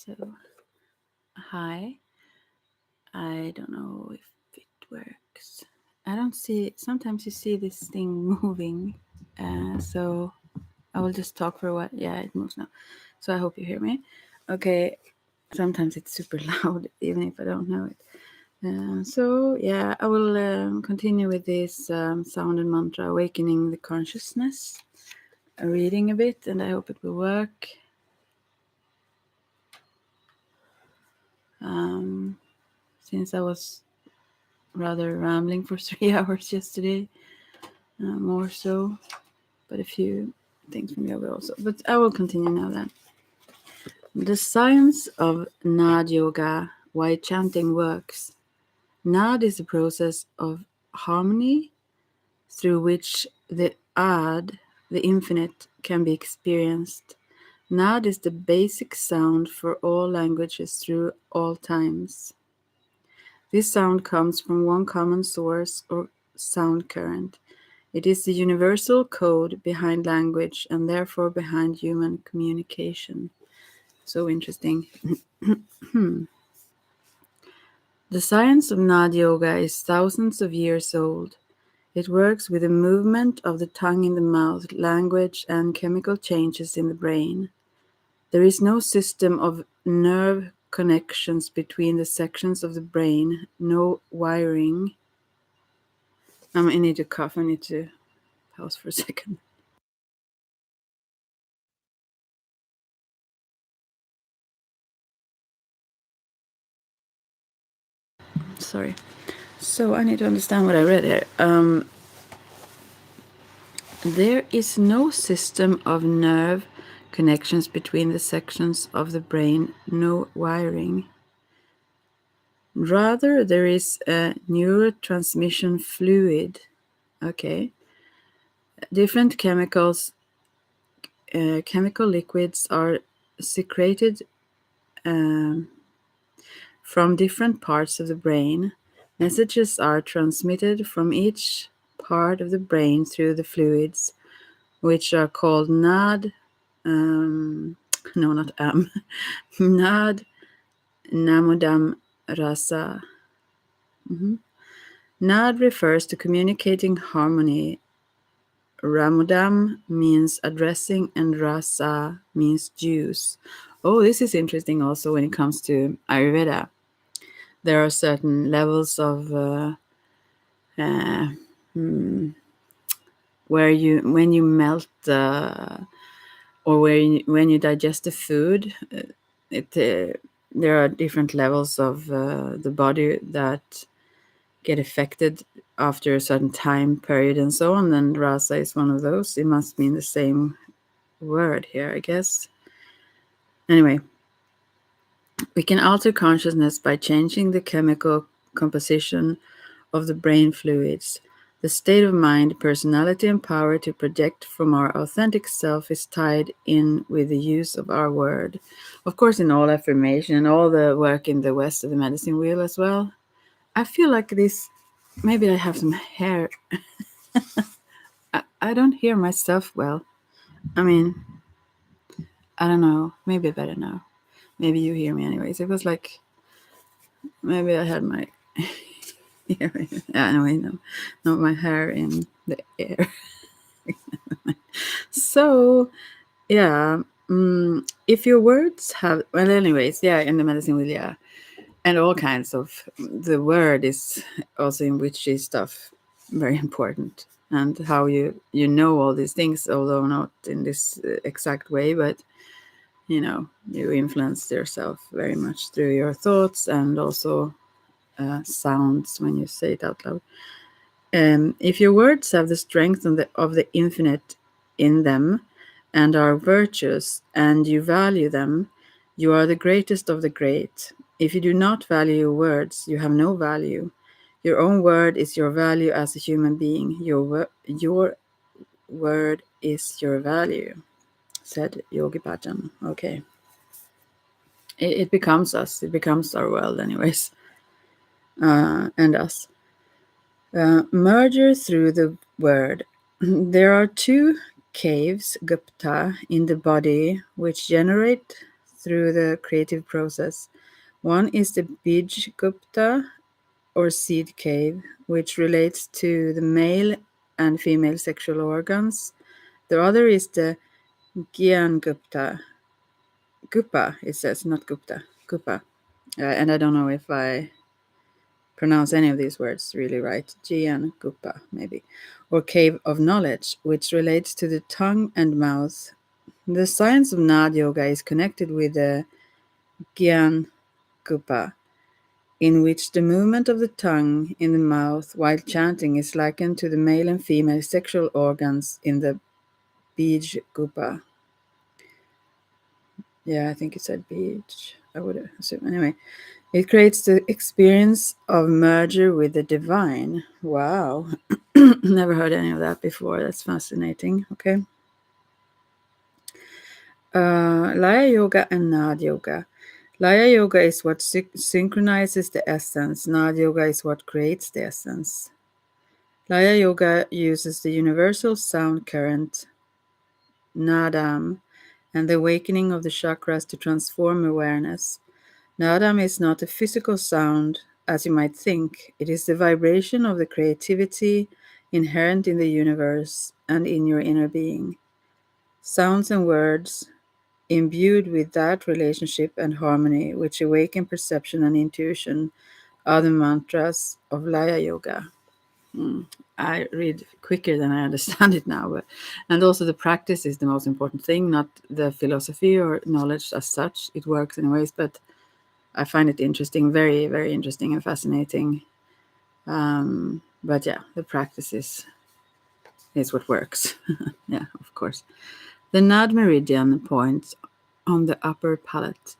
So, hi. I don't know if it works. I don't see. Sometimes you see this thing moving. So I will just talk for a while. Yeah, it moves now. So I hope you hear me. Okay. Sometimes it's super loud, even if I don't know it. I will continue with this sound and mantra, awakening the consciousness, reading a bit, and I hope it will work. Since I was rather rambling for 3 hours yesterday, more so, but a few things from yoga also. But I will continue now then. The science of Nad Yoga, why chanting works. Nad is a process of harmony through which the Ad, the infinite, can be experienced. Nad is the basic sound for all languages through all times. This sound comes from one common source or sound current. It is the universal code behind language and therefore behind human communication. So interesting. The science of Nad Yoga is thousands of years old. It works with the movement of the tongue in the mouth, language, and chemical changes in the brain. There is no system of nerve connections between the sections of the brain, no wiring. I need to cough. I need to pause for a second. Sorry. So I need to understand what I read here. There is no system of nerve connections between the sections of the brain, no wiring. Rather, there is a neurotransmission fluid. Okay. Different chemicals, chemical liquids are secreted from different parts of the brain. Messages are transmitted from each part of the brain through the fluids, which are called nad, nad, namodam, rasa. Nad refers to communicating harmony. Ramodam means addressing, and rasa means juice. Oh, this is interesting also when it comes to Ayurveda. There are certain levels of where when you melt or when you digest the food, there are different levels of the body that get affected after a certain time period and so on. And rasa is one of those. It must mean the same word here, I guess. Anyway, we can alter consciousness by changing the chemical composition of the brain fluids. The state of mind, personality, and power to project from our authentic self is tied in with the use of our word. Of course, in all affirmation and all the work in the West of the medicine wheel as well. I feel like this, maybe I have some hair. I don't hear myself well. I mean, I don't know. Maybe better now. Maybe you hear me anyways. It was like, maybe I had my anyway, no, my hair in the air. So, yeah, if your words have, well, anyways, yeah, in the medicine wheel, yeah, and all kinds of, the word is also in witchy stuff very important, and how you know all these things, although not in this exact way, but you influence yourself very much through your thoughts and also sounds when you say it out loud. If your words have the strength of the infinite in them and are virtuous and you value them, you are the greatest of the great. If you do not value your words, you have no value. Your own word is your value as a human being. Your word is your value, said Yogi Bhajan. Okay. It becomes us. It becomes our world anyways. And us. Merger through the word. There are two caves, gupta, in the body which generate through the creative process. One is the Bij Gupta or seed cave, which relates to the male and female sexual organs. The other is the Gyan Gupta. Gupa, it says, not Gupta. Gupa. And I don't know if I pronounce any of these words really right. Gyan Gupa, maybe. Or cave of knowledge, which relates to the tongue and mouth. The science of Nad Yoga is connected with the Gyan Gupa, in which the movement of the tongue in the mouth while chanting is likened to the male and female sexual organs in the Bij Gupa. Yeah, I think it said Bij. I would assume. Anyway, it creates the experience of merger with the divine. Wow. Never heard any of that before. That's fascinating. Okay. Laya Yoga and Nad Yoga. Laya Yoga is what synchronizes the essence. Nad Yoga is what creates the essence. Laya Yoga uses the universal sound current, Nadam, and the awakening of the chakras to transform awareness. Nadam is not a physical sound, as you might think. It is the vibration of the creativity inherent in the universe and in your inner being. Sounds and words imbued with that relationship and harmony, which awaken perception and intuition, are the mantras of Laya Yoga. I read quicker than I understand it now, and also the practice is the most important thing, not the philosophy or knowledge as such. It works anyways, but I find it interesting, very, very interesting and fascinating. But yeah, the practice is what works. Yeah, of course. The Nad meridian points on the upper palate.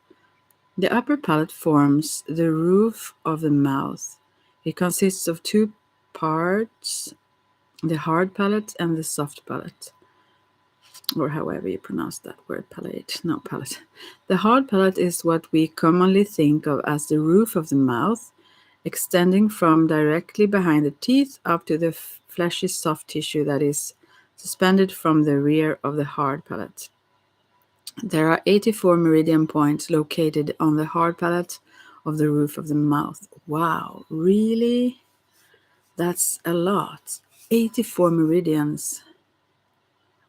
The upper palate forms the roof of the mouth. It consists of two parts, the hard palate and the soft palate, or however you pronounce that word, palate, no palate. The hard palate is what we commonly think of as the roof of the mouth, extending from directly behind the teeth up to the fleshy soft tissue that is suspended from the rear of the hard palate. There are 84 meridian points located on the hard palate of the roof of the mouth. Wow, really? That's a lot. 84 meridians,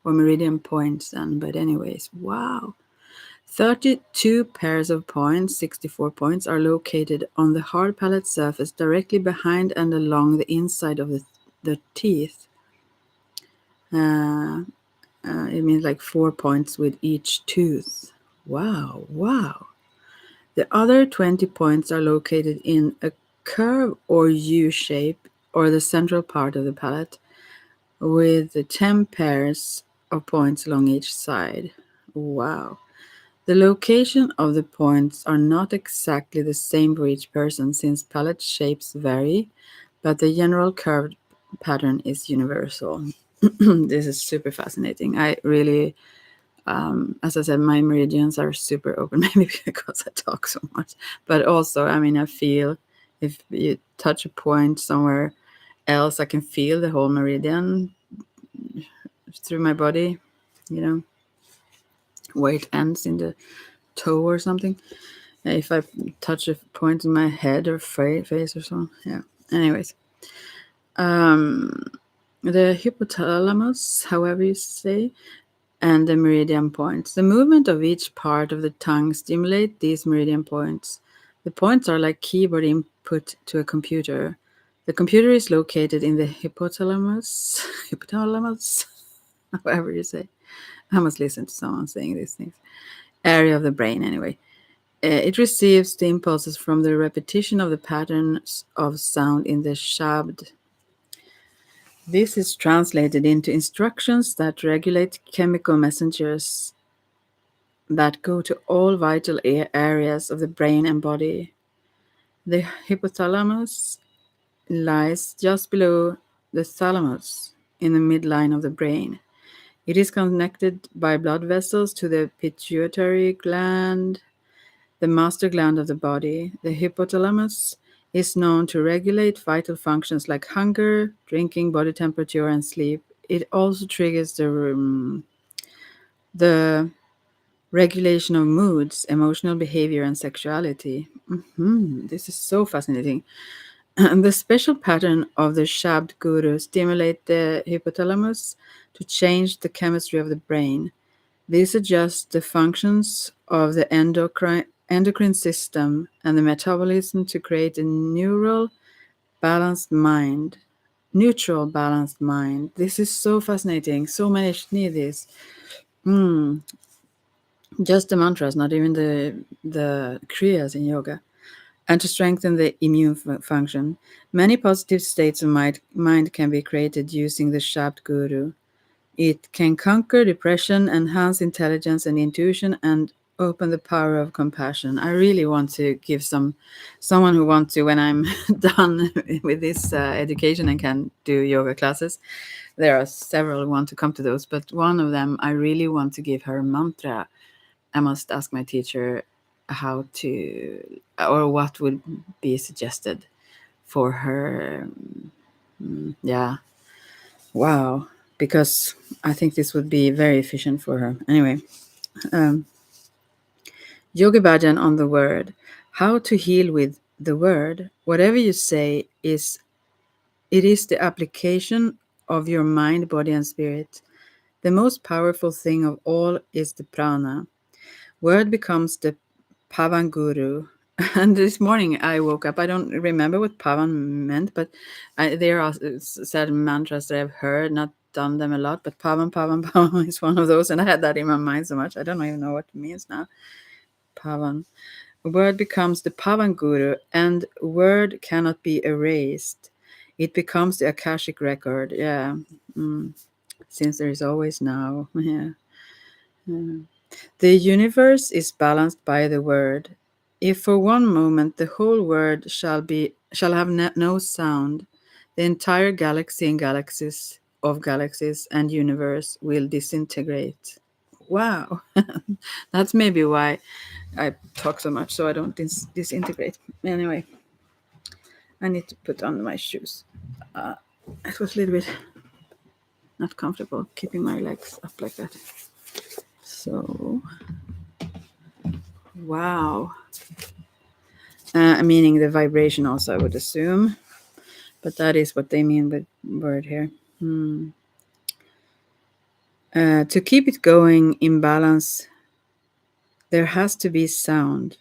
or meridian points then, but anyways, wow. 32 pairs of points, 64 points, are located on the hard palate surface directly behind and along the inside of the teeth. It means like 4 points with each tooth. Wow, wow. The other 20 points are located in a curve or U shape, or the central part of the palate, with 10 pairs of points along each side. Wow. The location of the points are not exactly the same for each person, since palate shapes vary, but the general curved pattern is universal. This is super fascinating. I really, as I said, my meridians are super open, maybe because I talk so much, but also, I mean, I feel if you touch a point somewhere else, I can feel the whole meridian through my body, you know, where it ends in the toe or something. If I touch a point in my head or face or so. Yeah. Anyways. The hypothalamus, however you say, and the meridian points. The movement of each part of the tongue stimulate these meridian points. The points are like keyboard input to a computer. The computer is located in the hypothalamus, however you say. I must listen to someone saying these things. Area of the brain, anyway. It receives the impulses from the repetition of the patterns of sound in the shabd. This is translated into instructions that regulate chemical messengers that go to all vital areas of the brain and body. The hypothalamus lies just below the thalamus in the midline of the brain. It is connected by blood vessels to the pituitary gland, the master gland of the body. The hypothalamus is known to regulate vital functions like hunger, drinking, body temperature, and sleep. It also triggers the regulation of moods, emotional behavior, and sexuality. This is so fascinating. And the special pattern of the Shabd Guru stimulate the hypothalamus to change the chemistry of the brain. This adjusts the functions of the endocrine system and the metabolism to create a balanced mind. Neutral, balanced mind. This is so fascinating. So many should need this. Mm, just the mantras, not even the kriyas in yoga. And to strengthen the immune function. Many positive states of mind can be created using the Shabd Guru. It can conquer depression, enhance intelligence and intuition, and open the power of compassion. I really want to give someone who wants to, when I'm done with this education and can do yoga classes. There are several who want to come to those, but one of them I really want to give her a mantra. I must ask my teacher how to, or what would be suggested for her. Yeah, wow, because I think this would be very efficient for her. Anyway, um, Yogi Bhajan on the word. How to heal with the word. Whatever you say it is the application of your mind, body, and spirit. The most powerful thing of all is the prana. Word becomes the Pavan Guru. And this morning I woke up. I don't remember what Pavan meant, but there are certain mantras that I've heard, not done them a lot. But Pavan, Pavan, Pavan is one of those, and I had that in my mind so much. I don't even know what it means now. Pavan. Word becomes the Pavan Guru, and word cannot be erased. It becomes the Akashic record. Yeah. Mm. Since there is always now. Yeah. Yeah. The universe is balanced by the word. If for one moment the whole world shall have no sound, the entire galaxy and galaxies of galaxies and universe will disintegrate. Wow, that's maybe why I talk so much, so I don't disintegrate. Anyway, I need to put on my shoes. Uh, it was a little bit not comfortable keeping my legs up like that. So, wow. Meaning the vibration also, I would assume. But that is what they mean with word here. To keep it going in balance, there has to be sound.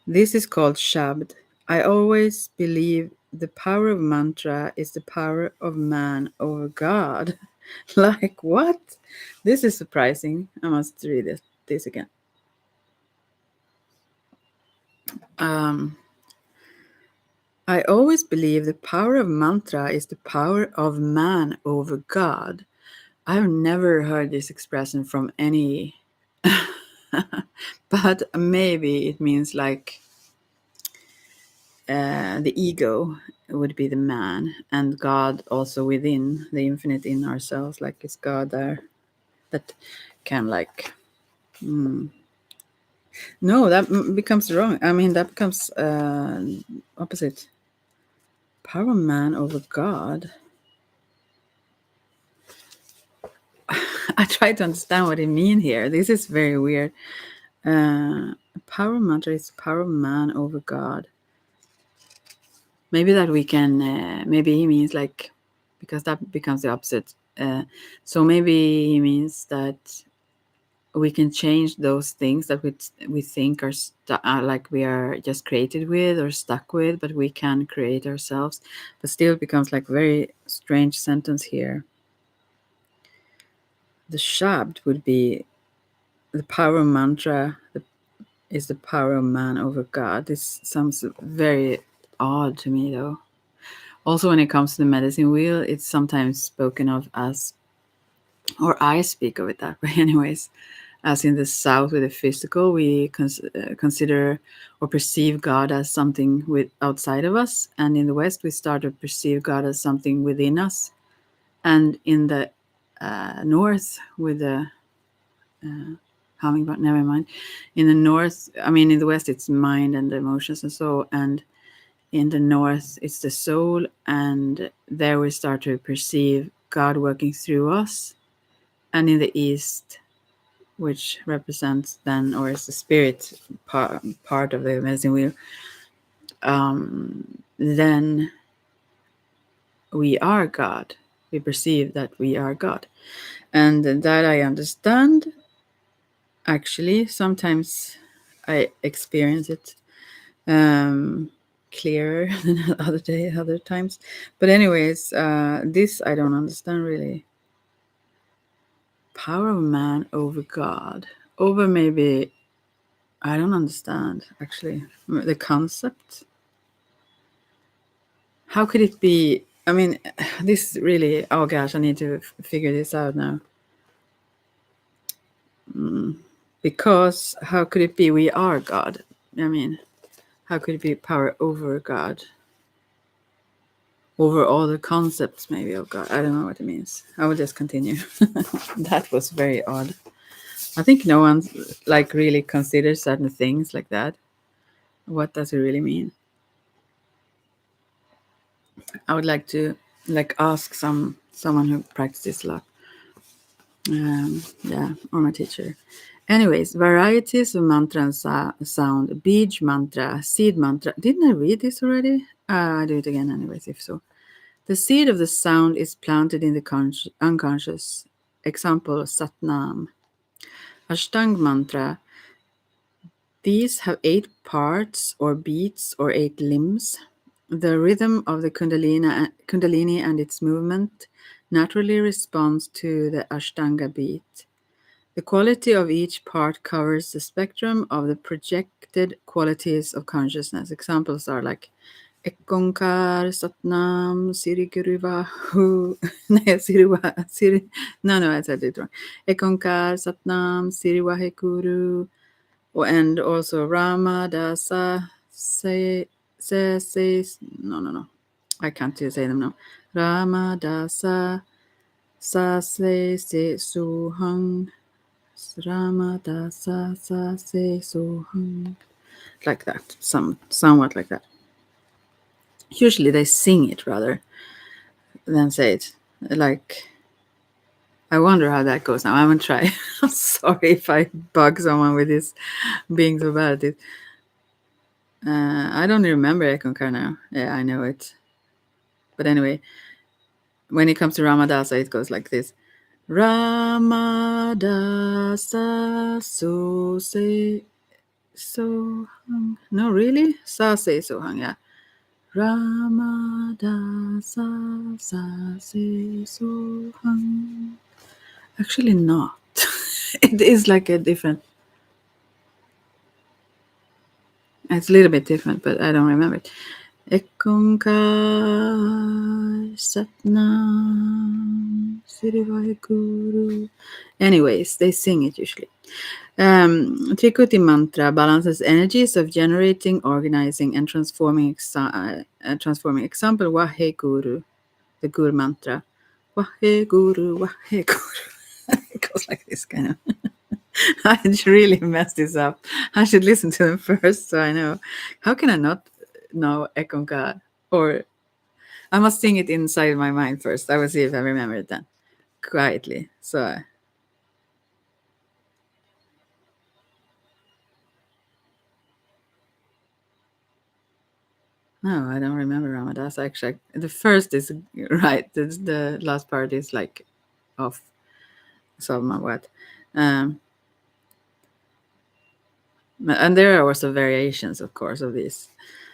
This is called Shabd. I always believe the power of mantra is the power of man over God. Like what? This is surprising. I must read this again. Um, I always believe the power of mantra is the power of man over God. I've never heard this expression from any, but maybe it means like the ego would be the man, and God also within the infinite in ourselves, like it's God there that can like. No, that becomes wrong. I mean, that becomes opposite. Power man over God. I try to understand what it mean here. This is very weird. Power mantra is power of man over God. Maybe that we can. Maybe he means like, because that becomes the opposite. So maybe he means that we can change those things that we think are like we are just created with or stuck with, but we can create ourselves. But still, it becomes like very strange sentence here. The Shabd would be the power mantra. Is the power of man over God. This sounds very odd to me, though. Also, when it comes to the medicine wheel, it's sometimes spoken of as, or I speak of it that way, anyways, as in the South with the physical, we consider or perceive God as something outside of us, and in the West, we start to perceive God as something within us, and in the North, with the hummingbird, never mind. In the North, I mean, in the West, it's mind and emotions and so, and in the North, it's the soul, and there we start to perceive God working through us. And in the East, which represents then, or is the spirit part of the medicine wheel, then we are God. We perceive that we are God. And that I understand. Actually, sometimes I experience it clearer than other times. But anyways, this I don't understand really. Power of man over God. Over maybe, I don't understand actually the concept. How could it be? I mean, this really, oh gosh, I need to figure this out now. Because how could it be we are God? I mean, how could it be power over God? Over all the concepts, maybe, of God. I don't know what it means. I will just continue. That was very odd. I think no one like really considers certain things like that. What does it really mean? I would like to like ask someone who practices a lot. Yeah, or my teacher. Anyways, varieties of mantra and sound. Bij mantra, seed mantra. Didn't I read this already? I do it again anyways, if so. The seed of the sound is planted in the unconscious. Example, Satnam. Ashtang mantra. These have 8 parts or beats or 8 limbs. The rhythm of the kundalini and its movement naturally responds to the Ashtanga beat. The quality of each part covers the spectrum of the projected qualities of consciousness. Examples are like Ekonkar, Satnam, Siriguruvahu. No, I said it wrong. Ekonkar, Satnam, Siriwahekuru, and also Rama, Dasa, no. I can't say them now. Rama, Dasa, Se, Suhang. Ramada sa sa se soham. Like that, somewhat like that. Usually they sing it rather than say it. Like, I wonder how that goes now. I haven't tried. I'm sorry if I bug someone with this being so bad at it. I don't remember Ekonkar now. Yeah, I know it. But anyway, when it comes to Ramadasa, it goes like this. Ramadasa so se Sohang. No, really? Sa se sohang, yeah. Ramada sa se sohang. Actually, not. It is like a different. It's a little bit different, but I don't remember it. Ekonkar Satnam Sirivaheguru. Anyways, they sing it usually. Trikuti mantra balances energies of generating, organizing, and transforming. Transforming. Example: Wahe Guru, the Guru mantra. Wahe Guru, Wahe Guru. It goes like this kind of. I really messed this up. I should listen to them first so I know. How can I not know Ekonkar? Or I must sing it inside my mind first. I will see if I remember it then. Quietly. So. No, I don't remember Ramadas. Actually, the first is right. The last part is like off. So my what? Um, and there are also variations, of course, of this.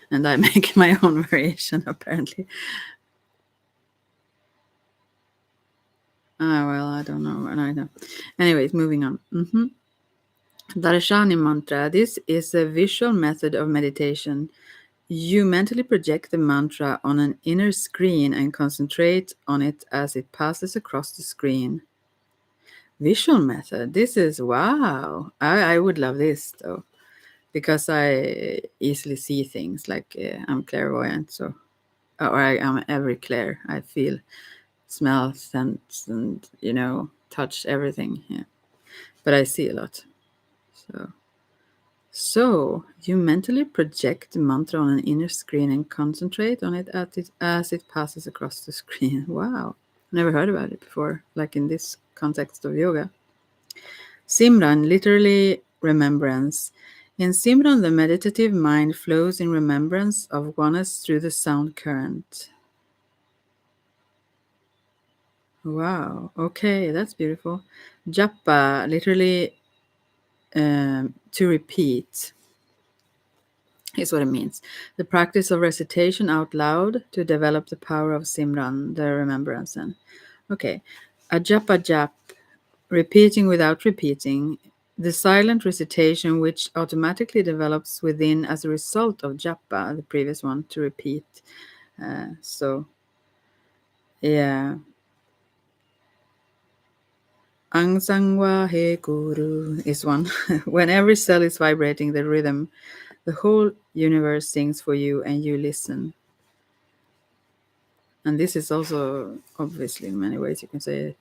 And I make my own variation, apparently. Well, I don't know. I know. Anyways, moving on. Darshani mantra. This is a visual method of meditation. You mentally project the mantra on an inner screen and concentrate on it as it passes across the screen. Visual method. This is wow. I would love this though, because I easily see things. Like I'm clairvoyant, so or I am every clair. I feel, smell, sense, and touch everything. Yeah, but I see a lot. So you mentally project the mantra on an inner screen and concentrate on it as it passes across the screen. Wow, never heard about it before. Like in this context of yoga. Simran, literally remembrance. In Simran, the meditative mind flows in remembrance of oneness through the sound current. Wow. Okay, that's beautiful. Japa, literally to repeat, is what it means. The practice of recitation out loud to develop the power of Simran, the remembrance. And okay, a japa jap, repeating without repeating, the silent recitation which automatically develops within as a result of japa, the previous one, to repeat. So, yeah. Ang Sangwa He Guru is one. When every cell is vibrating the rhythm, the whole universe sings for you and you listen. And this is also, obviously, in many ways, you can say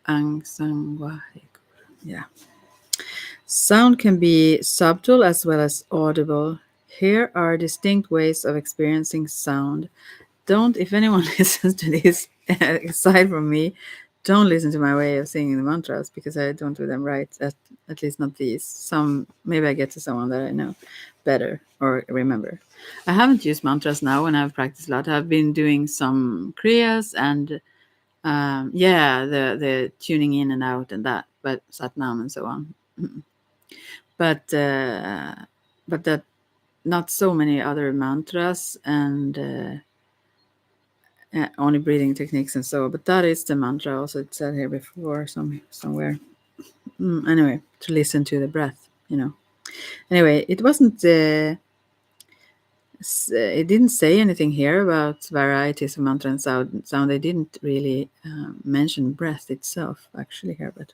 Ang Sangwa He Guru. Yeah. Sound can be subtle as well as audible. Here are distinct ways of experiencing sound. Don't, if anyone listens to this, aside from me, don't listen to my way of singing the mantras because I don't do them right, at least not these. Some, maybe I get to someone that I know better or remember. I haven't used mantras now when I've practiced a lot. I've been doing some kriyas and yeah, the tuning in and out and that, but satnam and so on. But that not so many other mantras and only breathing techniques and so. But that is the mantra. Also, it said here before somewhere. Anyway, to listen to the breath. Anyway, it wasn't. It didn't say anything here about varieties of mantra and sound. They didn't really mention breath itself actually here, but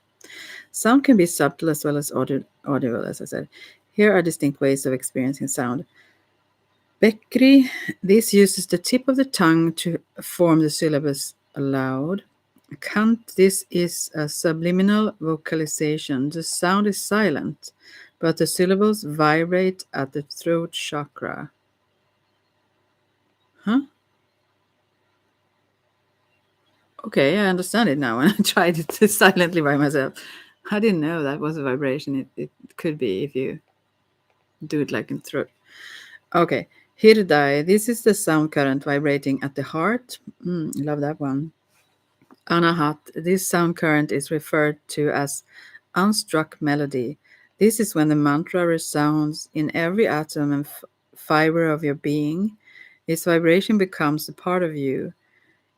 sound can be subtle as well as audible, as I said. Here are distinct ways of experiencing sound. Bekri, this uses the tip of the tongue to form the syllables aloud. Kant, this is a subliminal vocalization. The sound is silent, but the syllables vibrate at the throat chakra. Huh? Okay, I understand it now. When I tried it silently by myself, I didn't know that was a vibration. It could be if you do it like in throat. Okay, Hirdai, this is the sound current vibrating at the heart. Love that one. Anahat, this sound current is referred to as unstruck melody. This is when the mantra resounds in every atom and fiber of your being. Its vibration becomes a part of you.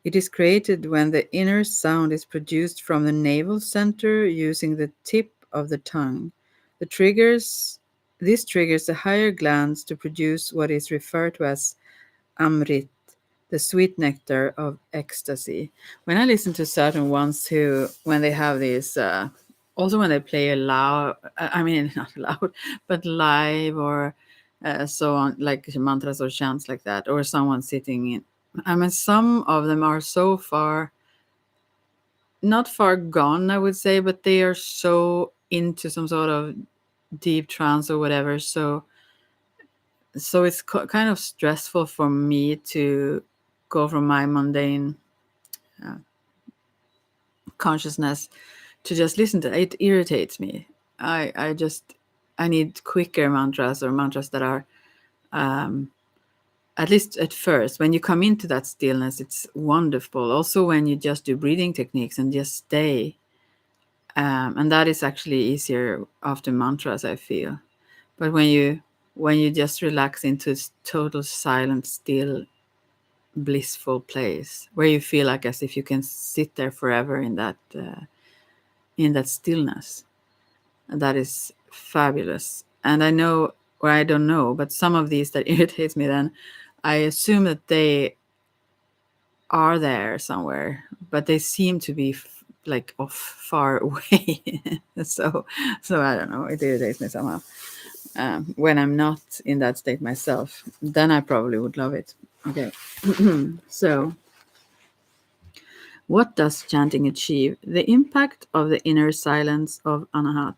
It is created when the inner sound is produced from the navel center using the tip of the tongue. The triggers this triggers the higher glands to produce what is referred to as amrit, the sweet nectar of ecstasy. When I listen to certain ones who, when they have these, also when they play loud, I mean, not loud, but live or so on, like mantras or chants like that, or someone sitting in. I mean, some of them are so far, not far gone, I would say, but they are so into some sort of deep trance or whatever. So it's kind of stressful for me to go from my mundane uh, consciousness to just listen to it. It irritates me. I need quicker mantras or mantras that are um, at least at first when you come into that stillness, it's wonderful. Also when you just do breathing techniques and just stay, and that is actually easier after mantras, I feel. But when you just relax into total silent, still, blissful place where you feel like as if you can sit there forever in that stillness. That is fabulous. And I know, or I don't know, but some of these that irritates me, then I assume that they are there somewhere, but they seem to be like off far away. so I don't know. It irritates me somehow. When I'm not in that state myself, then I probably would love it. Okay, so what does chanting achieve? The impact of the inner silence of Anahat.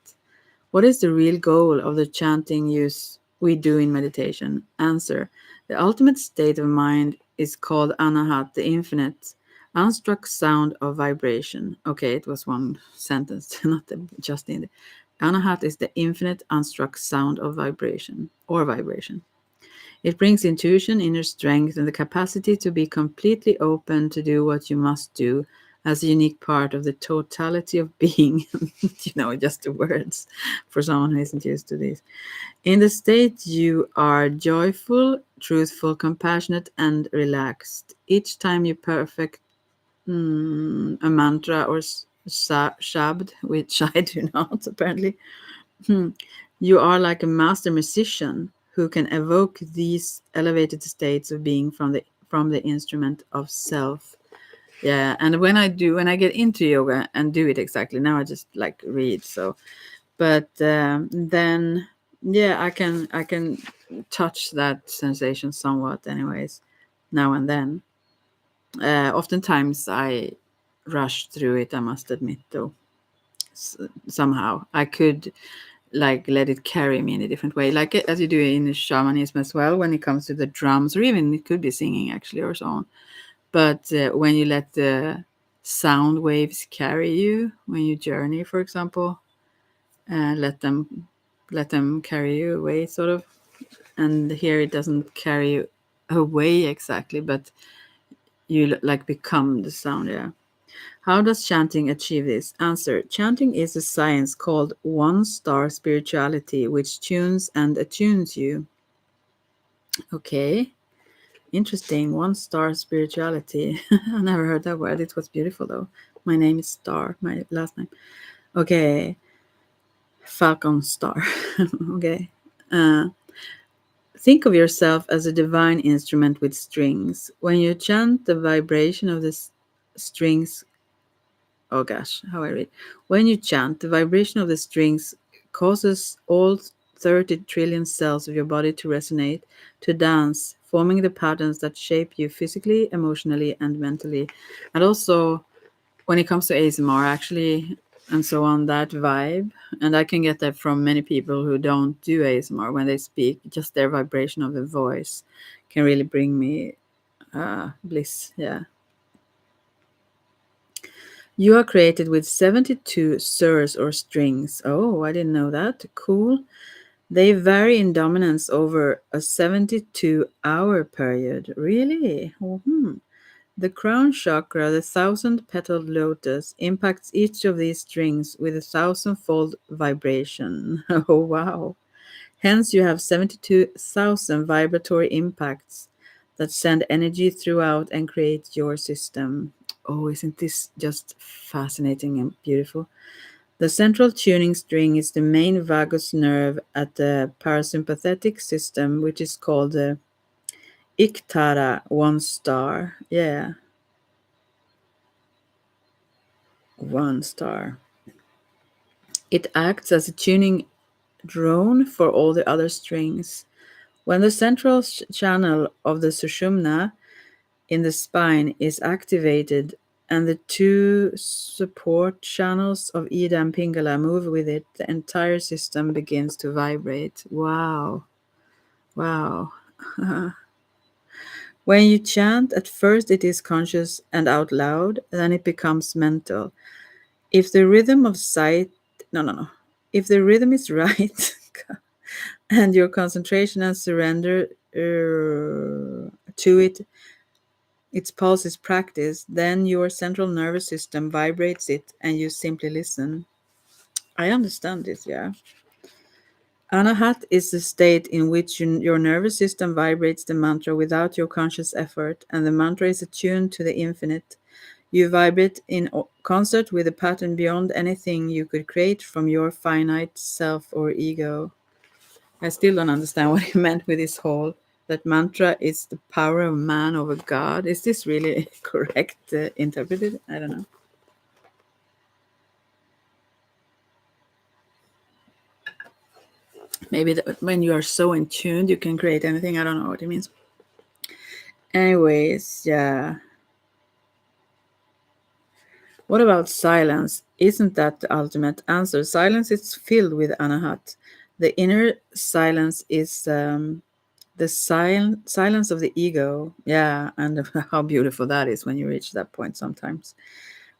What is the real goal of the chanting use we do in meditation? Answer. The ultimate state of mind is called Anahat, the infinite, unstruck sound of vibration. Okay, it was one sentence, not just in the. Anahat is the infinite unstruck sound of vibration or vibration. It brings intuition, inner strength, and the capacity to be completely open to do what you must do as a unique part of the totality of being. Just the words for someone who isn't used to this. In the state, you are joyful, truthful, compassionate, and relaxed. Each time you perfect a mantra or shabd, which I do not apparently, hmm, you are like a master musician who can evoke these elevated states of being from the instrument of self. Yeah, and when I get into yoga and do it exactly now, I just like read. So, but then yeah, I can touch that sensation somewhat, anyways, now and then. Oftentimes I rush through it. I must admit, though. Somehow I could like let it carry me in a different way, like as you do in shamanism as well, when it comes to the drums, or even it could be singing actually, or so on. But when you let the sound waves carry you when you journey, for example, let them carry you away, sort of. And here it doesn't carry you away exactly, but you like become the sound. Yeah. How does chanting achieve this? Answer: chanting is a science called one star spirituality, which tunes and attunes you. Okay, interesting. One star spirituality. I never heard that word. It was beautiful though. My name is Star, my last name. Okay, Falcon Star. Okay. Uh, think of yourself as a divine instrument with strings. When you chant, the vibration of the strings, oh gosh, how I read. When you chant, the vibration of the strings causes all 30 trillion cells of your body to resonate, to dance, forming the patterns that shape you physically, emotionally, and mentally. And also, when it comes to ASMR, actually, and so on, that vibe, and I can get that from many people who don't do ASMR when they speak, just their vibration of the voice can really bring me bliss. Yeah. You are created with 72 surs or strings. Oh, I didn't know that. Cool. They vary in dominance over a 72-hour period. Really? Hmm. The crown chakra, the thousand-petaled lotus, impacts each of these strings with a thousand-fold vibration. Oh, wow. Hence, you have 72,000 vibratory impacts that send energy throughout and create your system. Oh, isn't this just fascinating and beautiful? The central tuning string is the main vagus nerve at the parasympathetic system, which is called the Iktara one star. Yeah, one star. It acts as a tuning drone for all the other strings. When the central channel of the sushumna in the spine is activated and the two support channels of Ida and Pingala move with it, the entire system begins to vibrate. Wow. Wow. When you chant, at first it is conscious and out loud, then it becomes mental. If the rhythm of sight, no, no, no. If the rhythm is right and your concentration and surrender to it, its pulse is practiced, then your central nervous system vibrates it and you simply listen. I understand this, yeah. Anahat is the state in which your nervous system vibrates the mantra without your conscious effort, and the mantra is attuned to the infinite. You vibrate in concert with a pattern beyond anything you could create from your finite self or ego. I still don't understand what he meant with this whole that mantra is the power of man over God. Is this really correct interpreted? I don't know. Maybe when you are so in tune, you can create anything. I don't know what it means. Anyways, yeah. What about silence? Isn't that the ultimate answer? Silence is filled with anahat. The inner silence is the silence of the ego. Yeah, and how beautiful that is when you reach that point sometimes.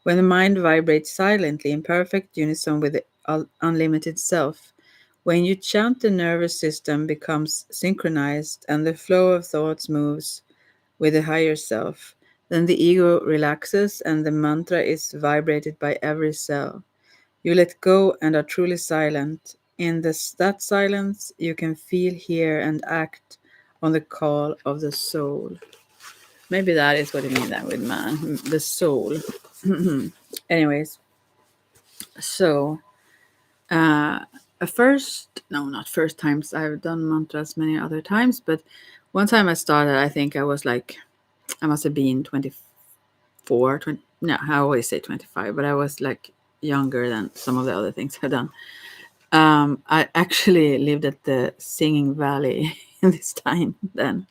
When the mind vibrates silently in perfect unison with the unlimited self. When you chant, the nervous system becomes synchronized and the flow of thoughts moves with the higher self. Then the ego relaxes and the mantra is vibrated by every cell. You let go and are truly silent. In that silence, you can feel, hear, and act on the call of the soul. Maybe that is what you mean then with man, the soul. Anyways, so uh, first, no, not first times. I've done mantras many other times, but one time I started, I think I was like, I must have been 24, 20, no, I always say 25, but I was like younger than some of the other things I've done. I actually lived at the Singing Valley in this time then,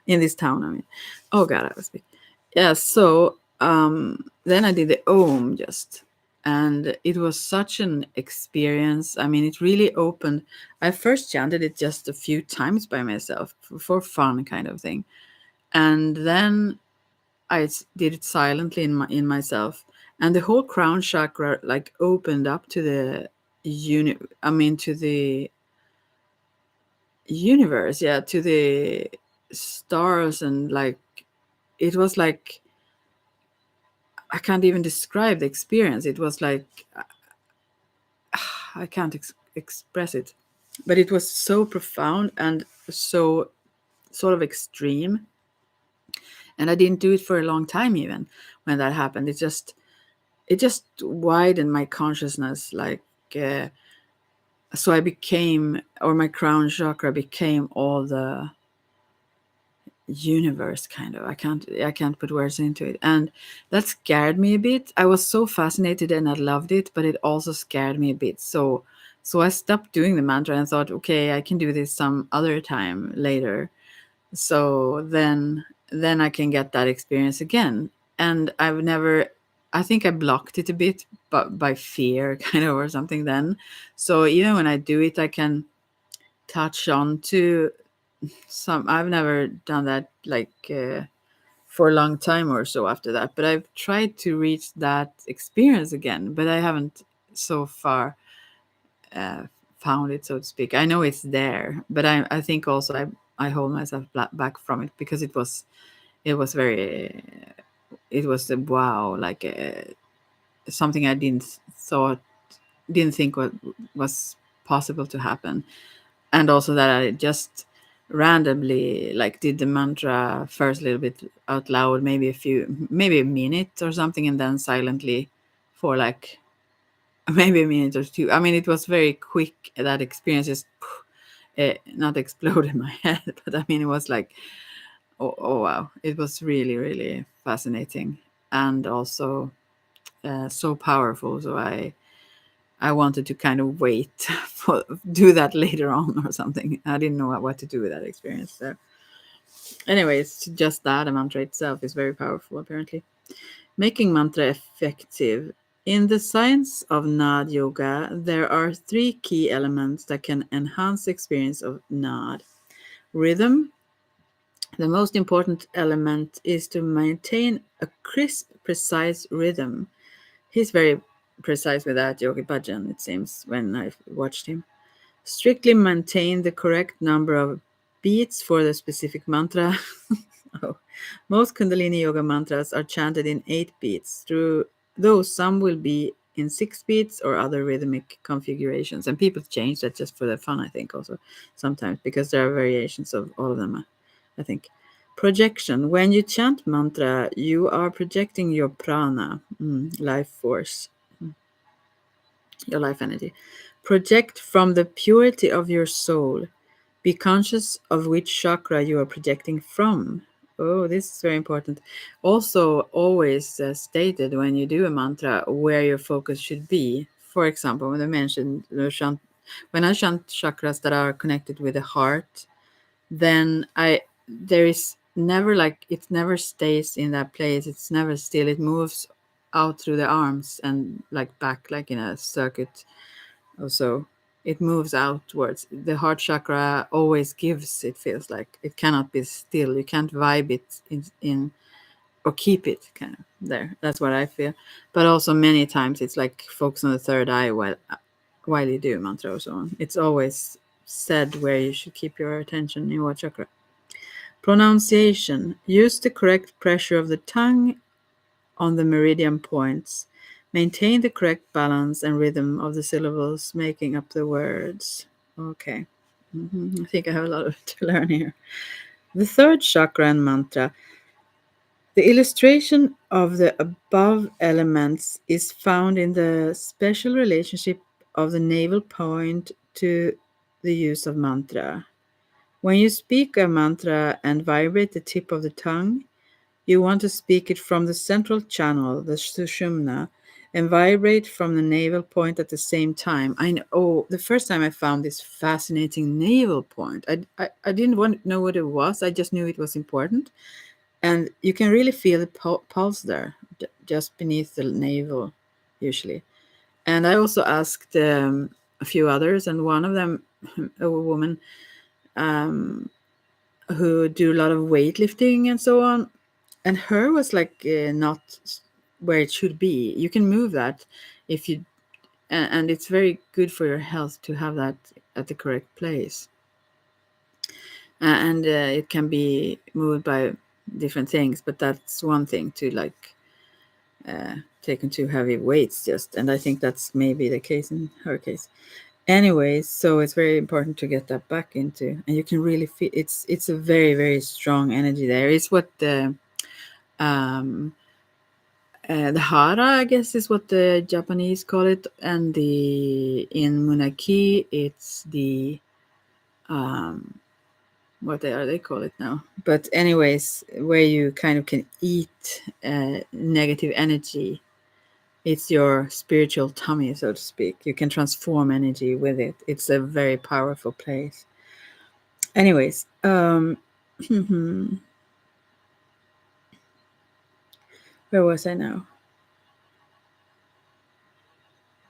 in this town. I mean, oh God, I was big. Yeah. So then I did the Om just, and it was such an experience. I mean, it really opened. I first chanted it just a few times by myself for fun, kind of thing, and then did it silently in myself, and the whole crown chakra like opened up to the I mean to the universe, yeah, to the stars, and like it was like I can't even describe the experience. It was like I can't express it, but it was so profound and so sort of extreme, and I didn't do it for a long time even when that happened. It just widened my consciousness, like uh, so I became, or my crown chakra became all the universe, kind of. I can't put words into it, and that scared me a bit. I was so fascinated and I loved it, but it also scared me a bit. So I stopped doing the mantra and thought, okay, I can do this some other time later, so then I can get that experience again. And I think I blocked it a bit, but by fear kind of, or something then. So even when I do it, I can touch on to some. I've never done that like for a long time or so after that, but I've tried to reach that experience again, but I haven't so far uh, found it, so to speak. I know it's there, but I think also I hold myself back from it because it was very, it was a wow, like something I didn't think was possible to happen. And also that I just randomly like did the mantra first a little bit out loud, maybe a minute or something, and then silently for like maybe a minute or two. I mean, it was very quick. That experience just not explode in my head, but I mean, it was like, oh wow, it was really, really fascinating, and also so powerful. So I wanted to kind of wait for do that later on or something. I didn't know what to do with that experience. So, anyways, just that a mantra itself is very powerful, apparently. Making mantra effective. In the science of Nad Yoga, there are three key elements that can enhance the experience of Nad. Rhythm. The most important element is to maintain a crisp, precise rhythm. He's very precise with that, Yogi Bhajan, it seems, when I've watched him. Strictly maintain the correct number of beats for the specific mantra. Oh. Most Kundalini Yoga mantras are chanted in 8 beats, through though some will be in 6 beats or other rhythmic configurations. And people change that just for the fun, I think, also sometimes, because there are variations of all of them, I think. Projection. When you chant mantra, you are projecting your prana, life force, your life energy. Project from the purity of your soul. Be conscious of which chakra you are projecting from. Oh, this is very important. Also, always stated when you do a mantra where your focus should be. For example, when I mentioned when I chant chakras that are connected with the heart, then there is never like it never stays in that place. It's never still. It moves out through the arms and like back, like in a circuit also. It moves outwards. The heart chakra always gives, it feels like. It cannot be still. You can't vibe it in or keep it kind of there. That's what I feel. But also many times it's like focus on the third eye, well, while you do mantra or so on. It's always said where you should keep your attention in what chakra. Pronunciation. Use the correct pressure of the tongue on the meridian points. Maintain the correct balance and rhythm of the syllables making up the words. Okay. I think I have a lot to learn here. The third chakra and mantra. The illustration of the above elements is found in the special relationship of the navel point to the use of mantra. When you speak a mantra and vibrate the tip of the tongue, you want to speak it from the central channel, the sushumna, and vibrate from the navel point at the same time. I know. Oh, the first time I found this fascinating navel point, I didn't know what it was. I just knew it was important, and you can really feel the pulse there, just beneath the navel, usually. And I also asked a few others, and one of them, a woman um, who do a lot of weightlifting and so on, and her was like not where it should be. You can move that if you, and it's very good for your health to have that at the correct place. And it can be moved by different things, but that's one thing to like taken too heavy weights just, and I think that's maybe the case in her case. Anyways, so it's very important to get that back into, and you can really feel it's a very very strong energy there. It's what um the hara, I guess, is what the Japanese call it, and the in Munaki it's the um what they call it now. But anyways, where you kind of can eat negative energy. It's your spiritual tummy, so to speak. You can transform energy with it. It's a very powerful place. Anyways, where was I now?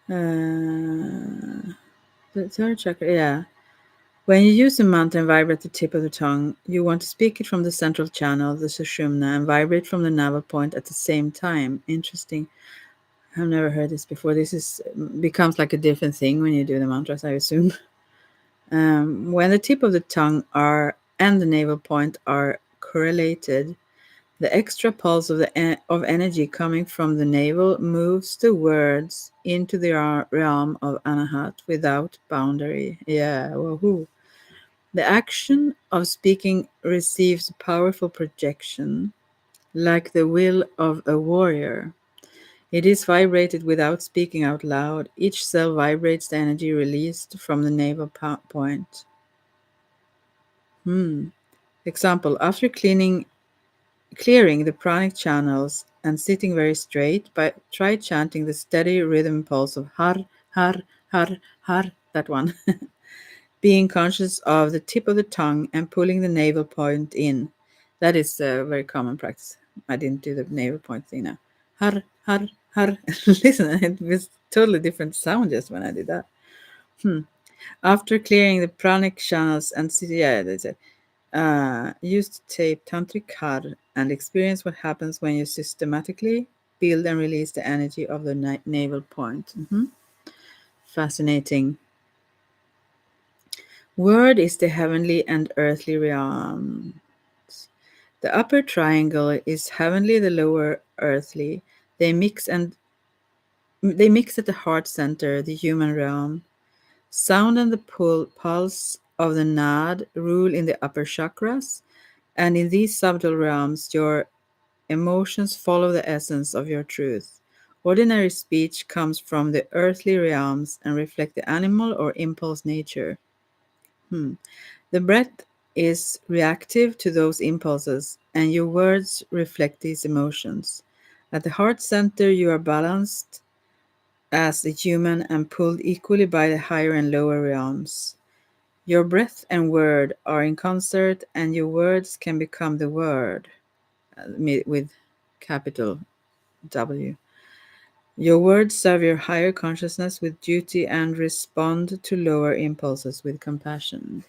The third chakra, yeah. When you use a mantra and vibrate the tip of the tongue, you want to speak it from the central channel, the sushumna, and vibrate from the navel point at the same time. Interesting. I've never heard this before. This is becomes like a different thing when you do the mantras, I assume. When the tip of the tongue are and the navel point are correlated, the extra pulse of of energy coming from the navel moves the words into the realm of anahat without boundary. Yeah, woohoo. The action of speaking receives powerful projection, like the will of a warrior. It is vibrated without speaking out loud. Each cell vibrates the energy released from the navel point. Example: after clearing the pranic channels and sitting very straight, try chanting the steady rhythm pulse of har, har, har, har, that one. Being conscious of the tip of the tongue and pulling the navel point in. That is a very common practice. I didn't do the navel point thing now. Har, har, har. Listen, it was totally different sound just when I did that. After clearing the pranic channels and yeah, that's it. Use to tape tantric har and experience what happens when you systematically build and release the energy of the navel point. Fascinating. Word is the heavenly and earthly realms. The upper triangle is heavenly, the lower earthly. They mix at the heart center, the human realm. Sound and the pulse of the nad rule in the upper chakras, and in these subtle realms, your emotions follow the essence of your truth. Ordinary speech comes from the earthly realms and reflect the animal or impulse nature. The breath is reactive to those impulses, and your words reflect these emotions. At the heart center, you are balanced as a human and pulled equally by the higher and lower realms. Your breath and word are in concert, and your words can become the word with capital W. Your words serve your higher consciousness with duty and respond to lower impulses with compassion.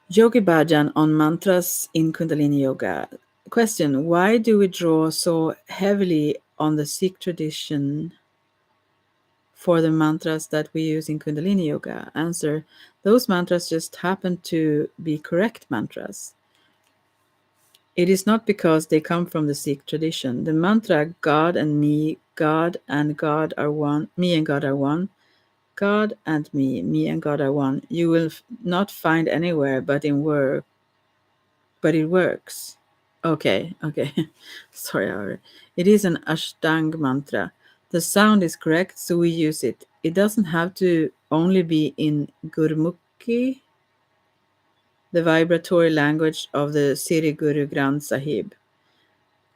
Yogi Bhajan on mantras in Kundalini Yoga. Question: why do we draw so heavily on the Sikh tradition for the mantras that we use in Kundalini Yoga? Answer: those mantras just happen to be correct mantras. It is not because they come from the Sikh tradition. The mantra God and me, God and God are one, me and God are one, God and me and God are one. You will not find anywhere but in work, but it works. Okay, okay. Sorry, Ari. It is an Ashtang mantra. The sound is correct, so we use it. It doesn't have to only be in Gurmukhi, the vibratory language of the Siri Guru Granth Sahib.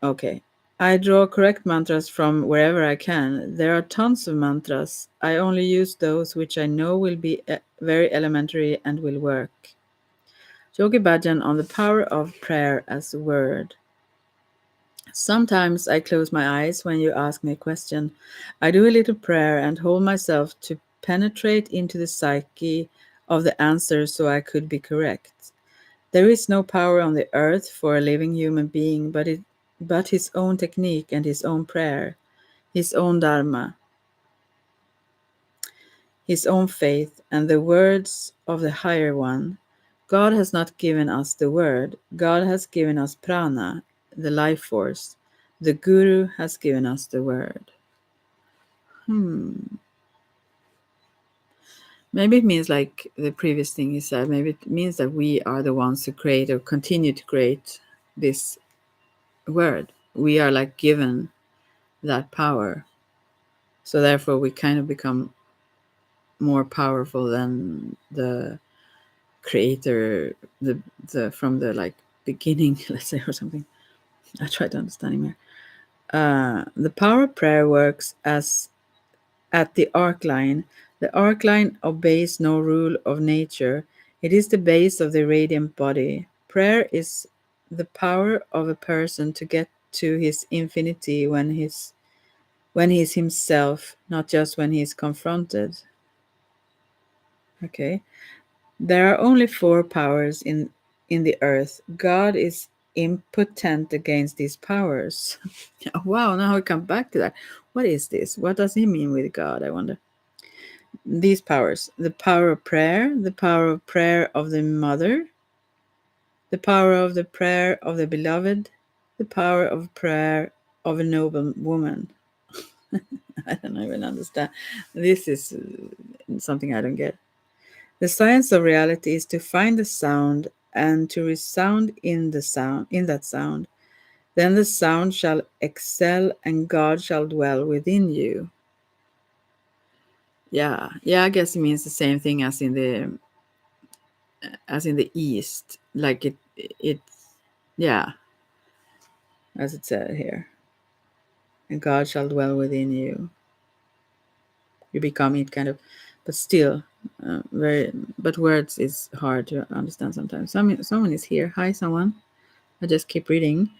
Okay. I draw correct mantras from wherever I can. There are tons of mantras. I only use those which I know will be very elementary and will work. Yogi Bhajan on the power of prayer as a word. Sometimes I close my eyes when you ask me a question. I do a little prayer and hold myself to penetrate into the psyche of the answer so I could be correct. There is no power on the earth for a living human being but his own technique and his own prayer, his own dharma, his own faith, and the words of the higher one. God has not given us the word, God has given us prana, the life force. The Guru has given us the word. Hmm. Maybe it means like the previous thing he said, maybe it means that we are the ones who create or continue to create this word. We are like given that power. So therefore we kind of become more powerful than the creator, the from the like beginning, let's say, or something. I try to understand him here. The power of prayer works as at the arc line. The arc line obeys no rule of nature. It is the base of the radiant body. Prayer is the power of a person to get to his infinity when he's himself, not just when he's confronted. Okay. There are only four powers in the earth. God is impotent against these powers. Wow, now we come back to that. What is this? What does he mean with God, I wonder? These powers: the power of prayer, the power of prayer of the mother, the power of the prayer of the beloved, the power of prayer of a noble woman. I don't even understand. This is something I don't get. The science of reality is to find the sound and to resound in that sound. Then the sound shall excel and God shall dwell within you. Yeah. Yeah, I guess it means the same thing as in the east. Like it yeah, as it said here. And God shall dwell within you. You become it kind of, but still very, but words is hard to understand sometimes. Someone is here. Hi, someone. I just keep reading.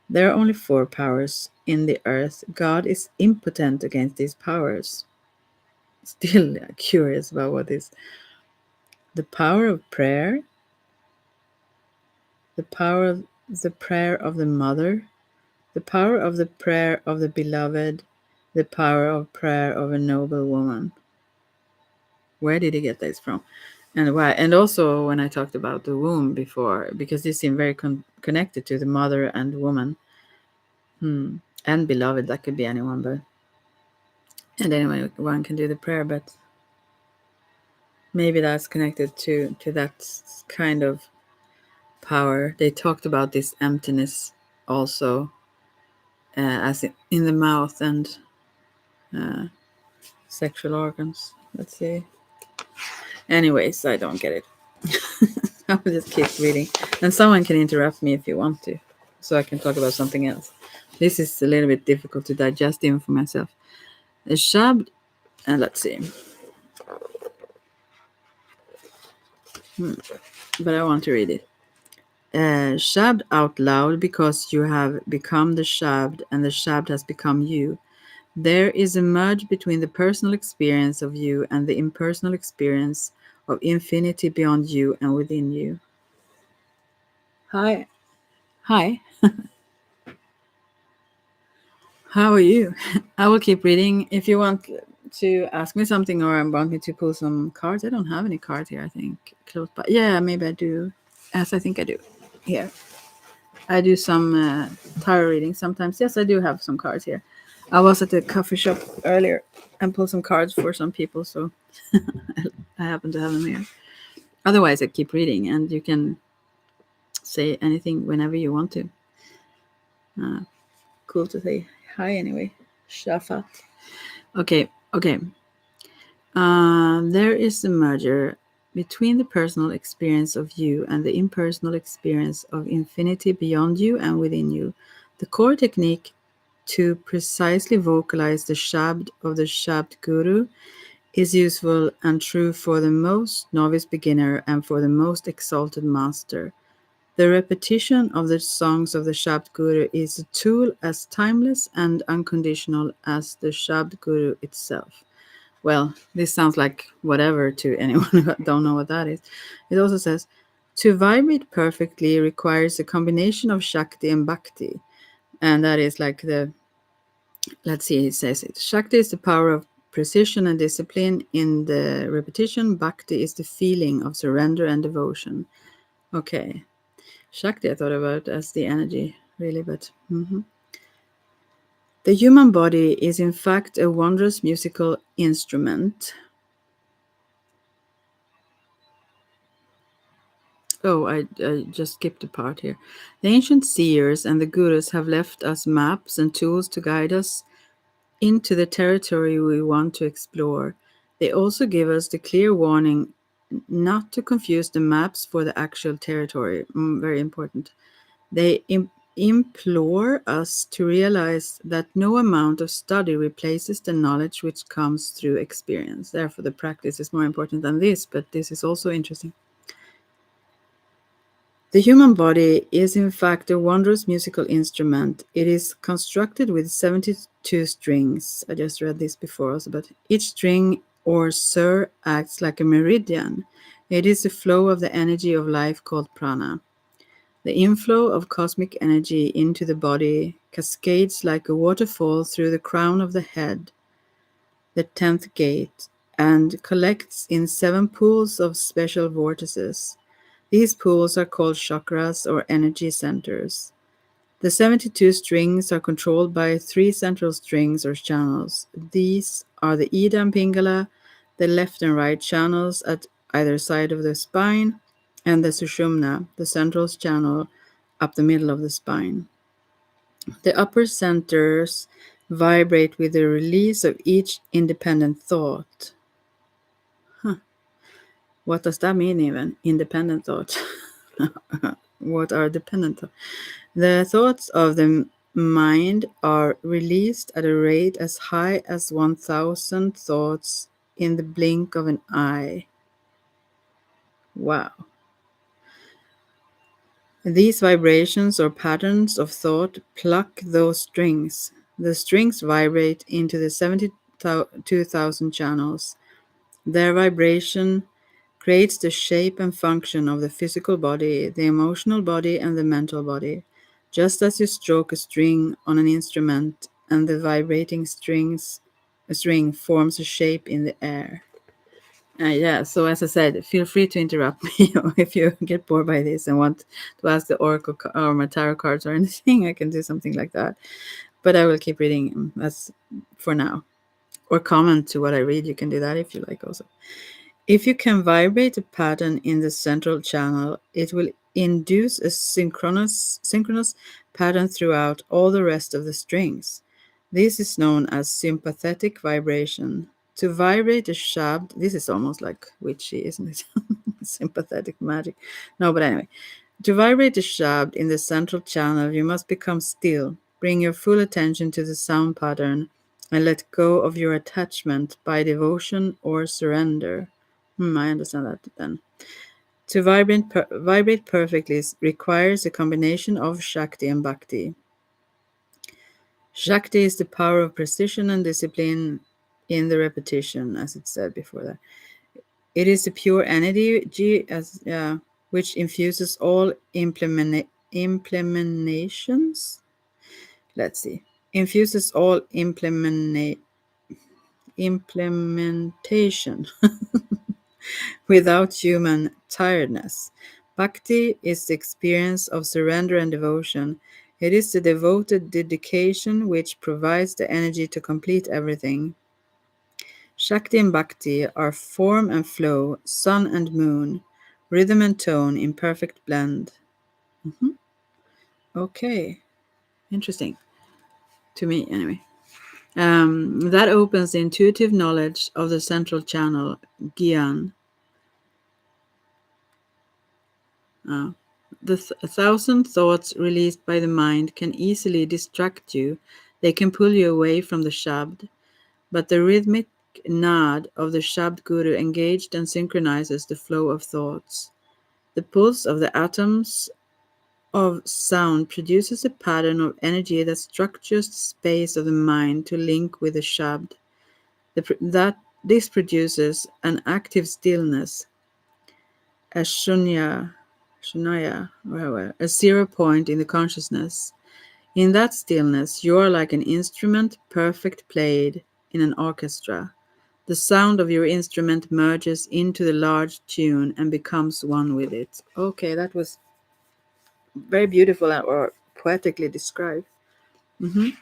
There are only four powers in the earth. God is impotent against these powers. Still curious about what is the power of prayer, the power of the prayer of the mother, the power of the prayer of the beloved, the power of prayer of a noble woman. Where did he get this from? And why? And also, when I talked about the womb before, because this seemed very connected to the mother and woman. And beloved, that could be anyone, but and anyone can do the prayer, but maybe that's connected to that kind of power. They talked about this emptiness also, as in the mouth and uh, sexual organs. Let's see. Anyways, I don't get it. I will just keep reading, and someone can interrupt me if you want to, so I can talk about something else. This is a little bit difficult to digest even for myself. The shabd, and let's see. But I want to read it. Shabd out loud because you have become the shabd and the shabd has become you. There is a merge between the personal experience of you and the impersonal experience of infinity beyond you and within you. Hi. Hi. How are you? I will keep reading. If you want to ask me something or want me to pull some cards. I don't have any cards here, I think, close by. Yeah, maybe I do. Yes, I think I do. Here. I do some tarot reading sometimes. Yes, I do have some cards here. I was at the coffee shop earlier and pulled some cards for some people, so I happen to have them here. Otherwise, I keep reading, and you can say anything whenever you want to. Uh, cool to say hi anyway. Shafat. Okay, okay. There is a merger between the personal experience of you and the impersonal experience of infinity beyond you and within you. The core technique to precisely vocalize the shabd of the shabd guru is useful and true for the most novice beginner and for the most exalted master. The repetition of the songs of the Shabd Guru is a tool as timeless and unconditional as the Shabd Guru itself. Well, this sounds like whatever to anyone who don't know what that is. It also says, to vibrate perfectly requires a combination of Shakti and Bhakti. And that is like the, let's see, it says it. Shakti is the power of precision and discipline in the repetition. Bhakti is the feeling of surrender and devotion. Okay. Shakti, I thought about as the energy, really, but. The human body is in fact a wondrous musical instrument. Oh, I just skipped a part here. The ancient seers and the gurus have left us maps and tools to guide us into the territory we want to explore. They also give us the clear warning not to confuse the maps for the actual territory. Very important. They implore us to realize that no amount of study replaces the knowledge which comes through experience. Therefore, the practice is more important than this, but this is also interesting. The human body is in fact a wondrous musical instrument. It is constructed with 72 strings. I just read this before also, but each string or sur acts like a meridian. It is the flow of the energy of life called prana. The inflow of cosmic energy into the body cascades like a waterfall through the crown of the head, the 10th gate, and collects in 7 pools of special vortices. These pools are called chakras or energy centers. The 72 strings are controlled by 3 central strings or channels. These are the Ida and Pingala, the left and right channels at either side of the spine, and the Sushumna, the central channel up the middle of the spine. The upper centers vibrate with the release of each independent thought. Huh. What does that mean, even? Independent thought. What are dependent thoughts? The thoughts of the mind are released at a rate as high as 1,000 thoughts in the blink of an eye. Wow. These vibrations or patterns of thought pluck those strings. The strings vibrate into the 72,000 channels. Their vibration creates the shape and function of the physical body, the emotional body, and the mental body. Just as you stroke a string on an instrument and the vibrating string forms a shape in the air. Yeah, so as I said, feel free to interrupt me if you get bored by this and want to ask the oracle or my tarot cards or anything. I can do something like that, but I will keep reading. That's for now. Or comment to what I read. You can do that if you like also. If you can vibrate a pattern in the central channel, it will induce a synchronous pattern throughout all the rest of the strings. This is known as sympathetic vibration. To vibrate a shabd, this is almost like witchy, isn't it? Sympathetic magic. No, but anyway. To vibrate a shabd in the central channel, you must become still. Bring your full attention to the sound pattern and let go of your attachment by devotion or surrender. I understand that then. To vibrate perfectly requires a combination of Shakti and Bhakti. Shakti is the power of precision and discipline in the repetition, as it said before that. It is the pure energy which infuses all implementations. Let's see. Infuses all implementation without human tiredness. Bhakti is the experience of surrender and devotion. It is the devoted dedication which provides the energy to complete everything. Shakti and Bhakti are form and flow, sun and moon, rhythm and tone in perfect blend. Mhm. Okay, interesting. To me, anyway. That opens the intuitive knowledge of the central channel, Gyan. Uh, a thousand thoughts released by the mind can easily distract you. They can pull you away from the Shabd, but the rhythmic nod of the Shabd Guru engaged and synchronizes the flow of thoughts. The pulse of the atoms of sound produces a pattern of energy that structures the space of the mind to link with the Shabd. That this produces an active stillness, a shunyaya, a 0 point in the consciousness. In that stillness, you are like an instrument perfect played in an orchestra. The sound of your instrument merges into the large tune and becomes one with it. Okay, that was very beautiful or poetically described. Mhm.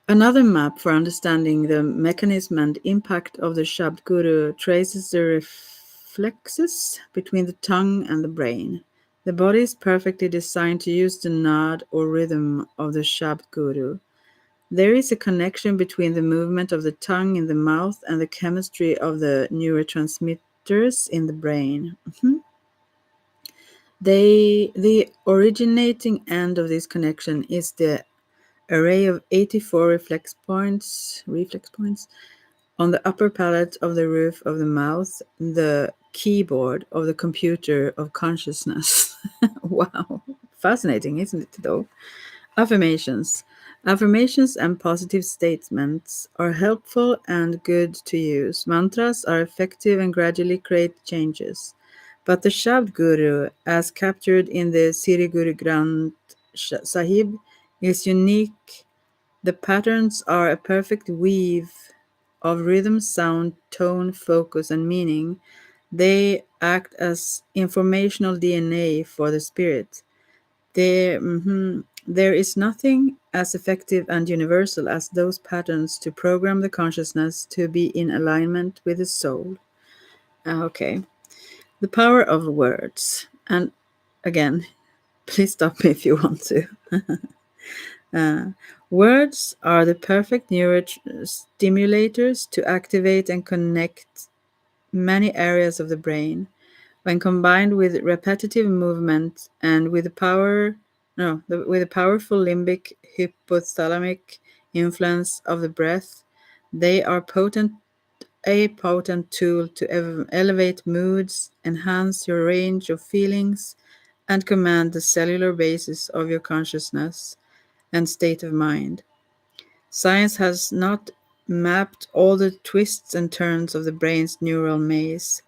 Another map for understanding the mechanism and impact of the Shabd Guru traces the reflexes between the tongue and the brain. The body is perfectly designed to use the nod or rhythm of the Shabd Guru. There is a connection between the movement of the tongue in the mouth and the chemistry of the neurotransmitters in the brain. Mhm. The originating end of this connection is the array of 84 reflex points on the upper palate of the roof of the mouth, the keyboard of the computer of consciousness. Wow, fascinating, isn't it, though? Affirmations. Affirmations and positive statements are helpful and good to use. Mantras are effective and gradually create changes. But the Shabd Guru, as captured in the Siri Guru Granth Sahib, is unique. The patterns are a perfect weave of rhythm, sound, tone, focus, and meaning. They act as informational DNA for the spirit. There is nothing as effective and universal as those patterns to program the consciousness to be in alignment with the soul. Okay. The power of words. And again, please stop me if you want to. Uh, Words are the perfect neurostimulators to activate and connect many areas of the brain. When combined with repetitive movement and with the power, no, the, with the powerful limbic hypothalamic influence of the breath, they are a potent tool to elevate moods, enhance your range of feelings, and command the cellular basis of your consciousness and state of mind. Science has not mapped all the twists and turns of the brain's neural maze.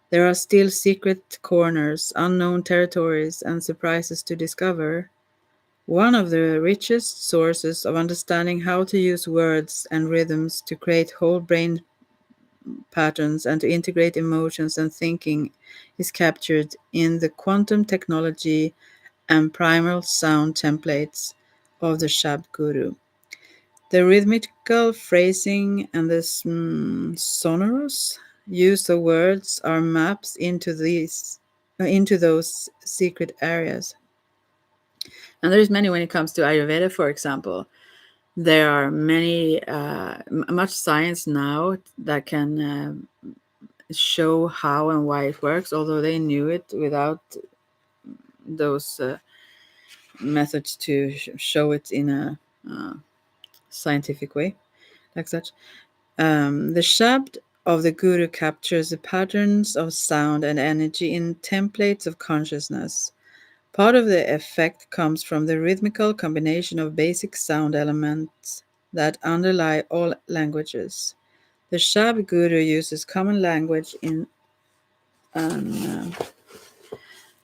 There are still secret corners, unknown territories, and surprises to discover. One of the richest sources of understanding how to use words and rhythms to create whole brain patterns and to integrate emotions and thinking is captured in the quantum technology and primal sound templates of the Shabd Guru. The rhythmical phrasing and the sonorous use of words are maps into those secret areas. And there's many when it comes to Ayurveda, for example. There are many, much science now that can show how and why it works, although they knew it without those methods to show it in a scientific way, like such. The Shabd of the Guru captures the patterns of sound and energy in templates of consciousness. Part of the effect comes from the rhythmical combination of basic sound elements that underlie all languages. The Shabd Guru uses common language in an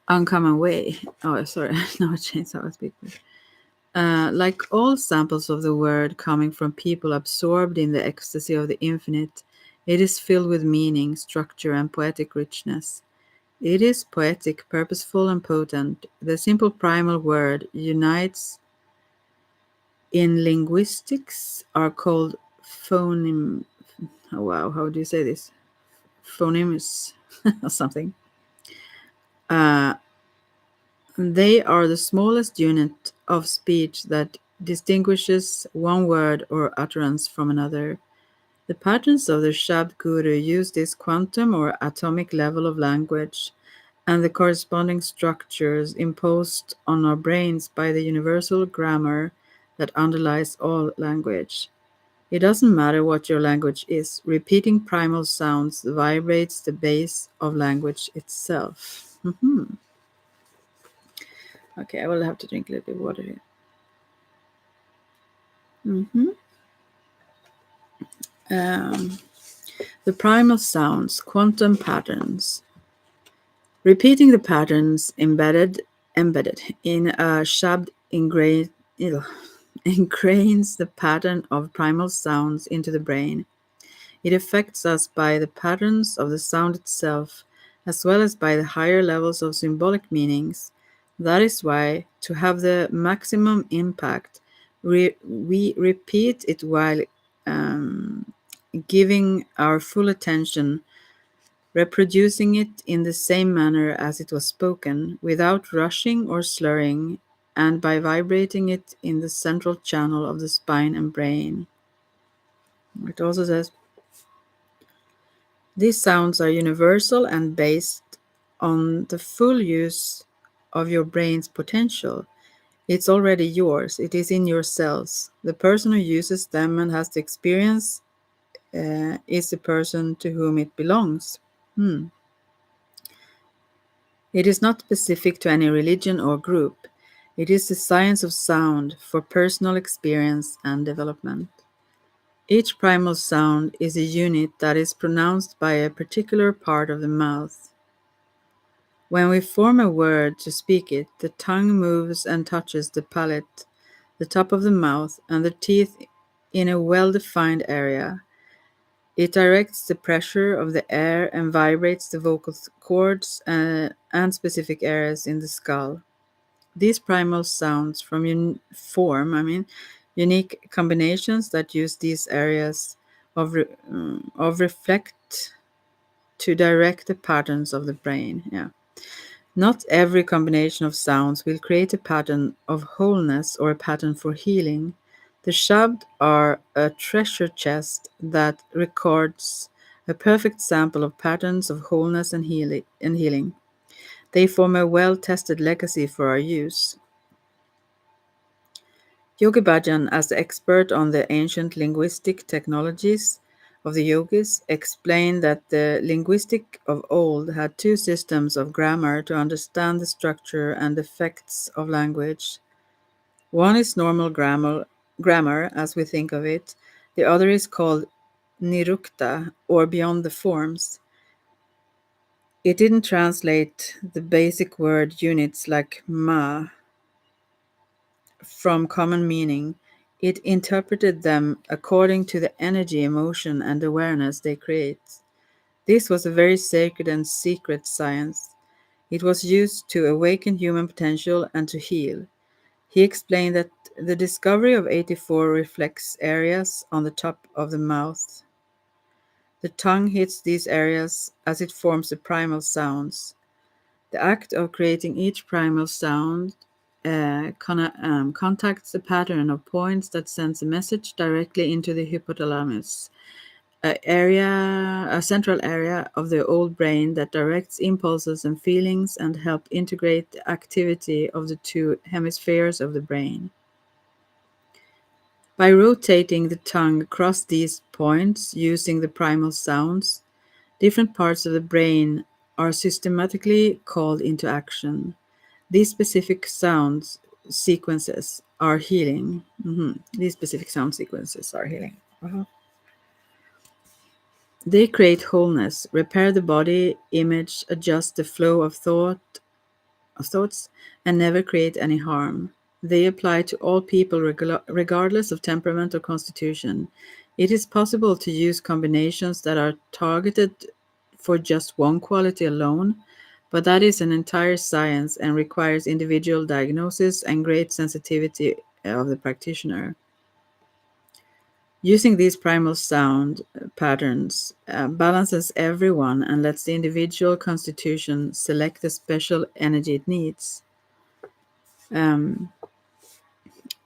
uncommon way. Oh, sorry, now I changed how I speak. Like all samples of the word coming from people absorbed in the ecstasy of the infinite, it is filled with meaning, structure, and poetic richness. It is poetic, purposeful, and potent. The simple primal word unites in linguistics are called phonym. Oh, wow, how do you say this? Phonemes or something. Uh, they are the smallest unit of speech that distinguishes one word or utterance from another. The patterns of the Shabd Guru use this quantum or atomic level of language and the corresponding structures imposed on our brains by the universal grammar that underlies all language. It doesn't matter what your language is, repeating primal sounds vibrates the base of language itself. Okay, I will have to drink a little bit of water here. hmm Um, the primal sounds, quantum patterns. Repeating the patterns embedded in a shabd ingrains the pattern of primal sounds into the brain. It affects us by the patterns of the sound itself, as well as by the higher levels of symbolic meanings. That is why, to have the maximum impact, we repeat it while um, giving our full attention, reproducing it in the same manner as it was spoken, without rushing or slurring, and by vibrating it in the central channel of the spine and brain. It also says these sounds are universal and based on the full use of your brain's potential. It's already yours, it is in your cells. The person who uses them and has the experience is the person to whom it belongs. Hmm. It is not specific to any religion or group. It is the science of sound for personal experience and development. Each primal sound is a unit that is pronounced by a particular part of the mouth. When we form a word to speak it, the tongue moves and touches the palate, the top of the mouth, and the teeth in a well defined area. It directs the pressure of the air and vibrates the vocal cords and specific areas in the skull. These primal sounds form unique combinations that use these areas of reflect to direct the patterns of the brain. Yeah. Not every combination of sounds will create a pattern of wholeness or a pattern for healing. The Shabd are a treasure chest that records a perfect sample of patterns of wholeness and healing. They form a well tested legacy for our use. Yogi Bhajan, as the expert on the ancient linguistic technologies of the yogis, explained that the linguistic of old had two systems of grammar to understand the structure and effects of language. One is normal grammar as we think of it, the other is called nirukta, or beyond the forms. It didn't translate the basic word units like ma from common meaning, it interpreted them according to the energy, emotion, and awareness they create. This was a very sacred and secret science. It was used to awaken human potential and to heal. He explained that the discovery of 84 reflex areas on the top of the mouth. The tongue hits these areas as it forms the primal sounds. The act of creating each primal sound contacts the pattern of points that sends a message directly into the hypothalamus, a central area of the old brain that directs impulses and feelings and help integrate the activity of the two hemispheres of the brain. By rotating the tongue across these points using the primal sounds, different parts of the brain are systematically called into action. These specific sound sequences are healing. These specific sound sequences are healing. They create wholeness, repair the body image, adjust the flow of thoughts, and never create any harm. They apply to all people regardless of temperament or constitution. It is possible to use combinations that are targeted for just one quality alone, but that is an entire science and requires individual diagnosis and great sensitivity of the practitioner. Using these primal sound patterns balances everyone and lets the individual constitution select the special energy it needs. Um,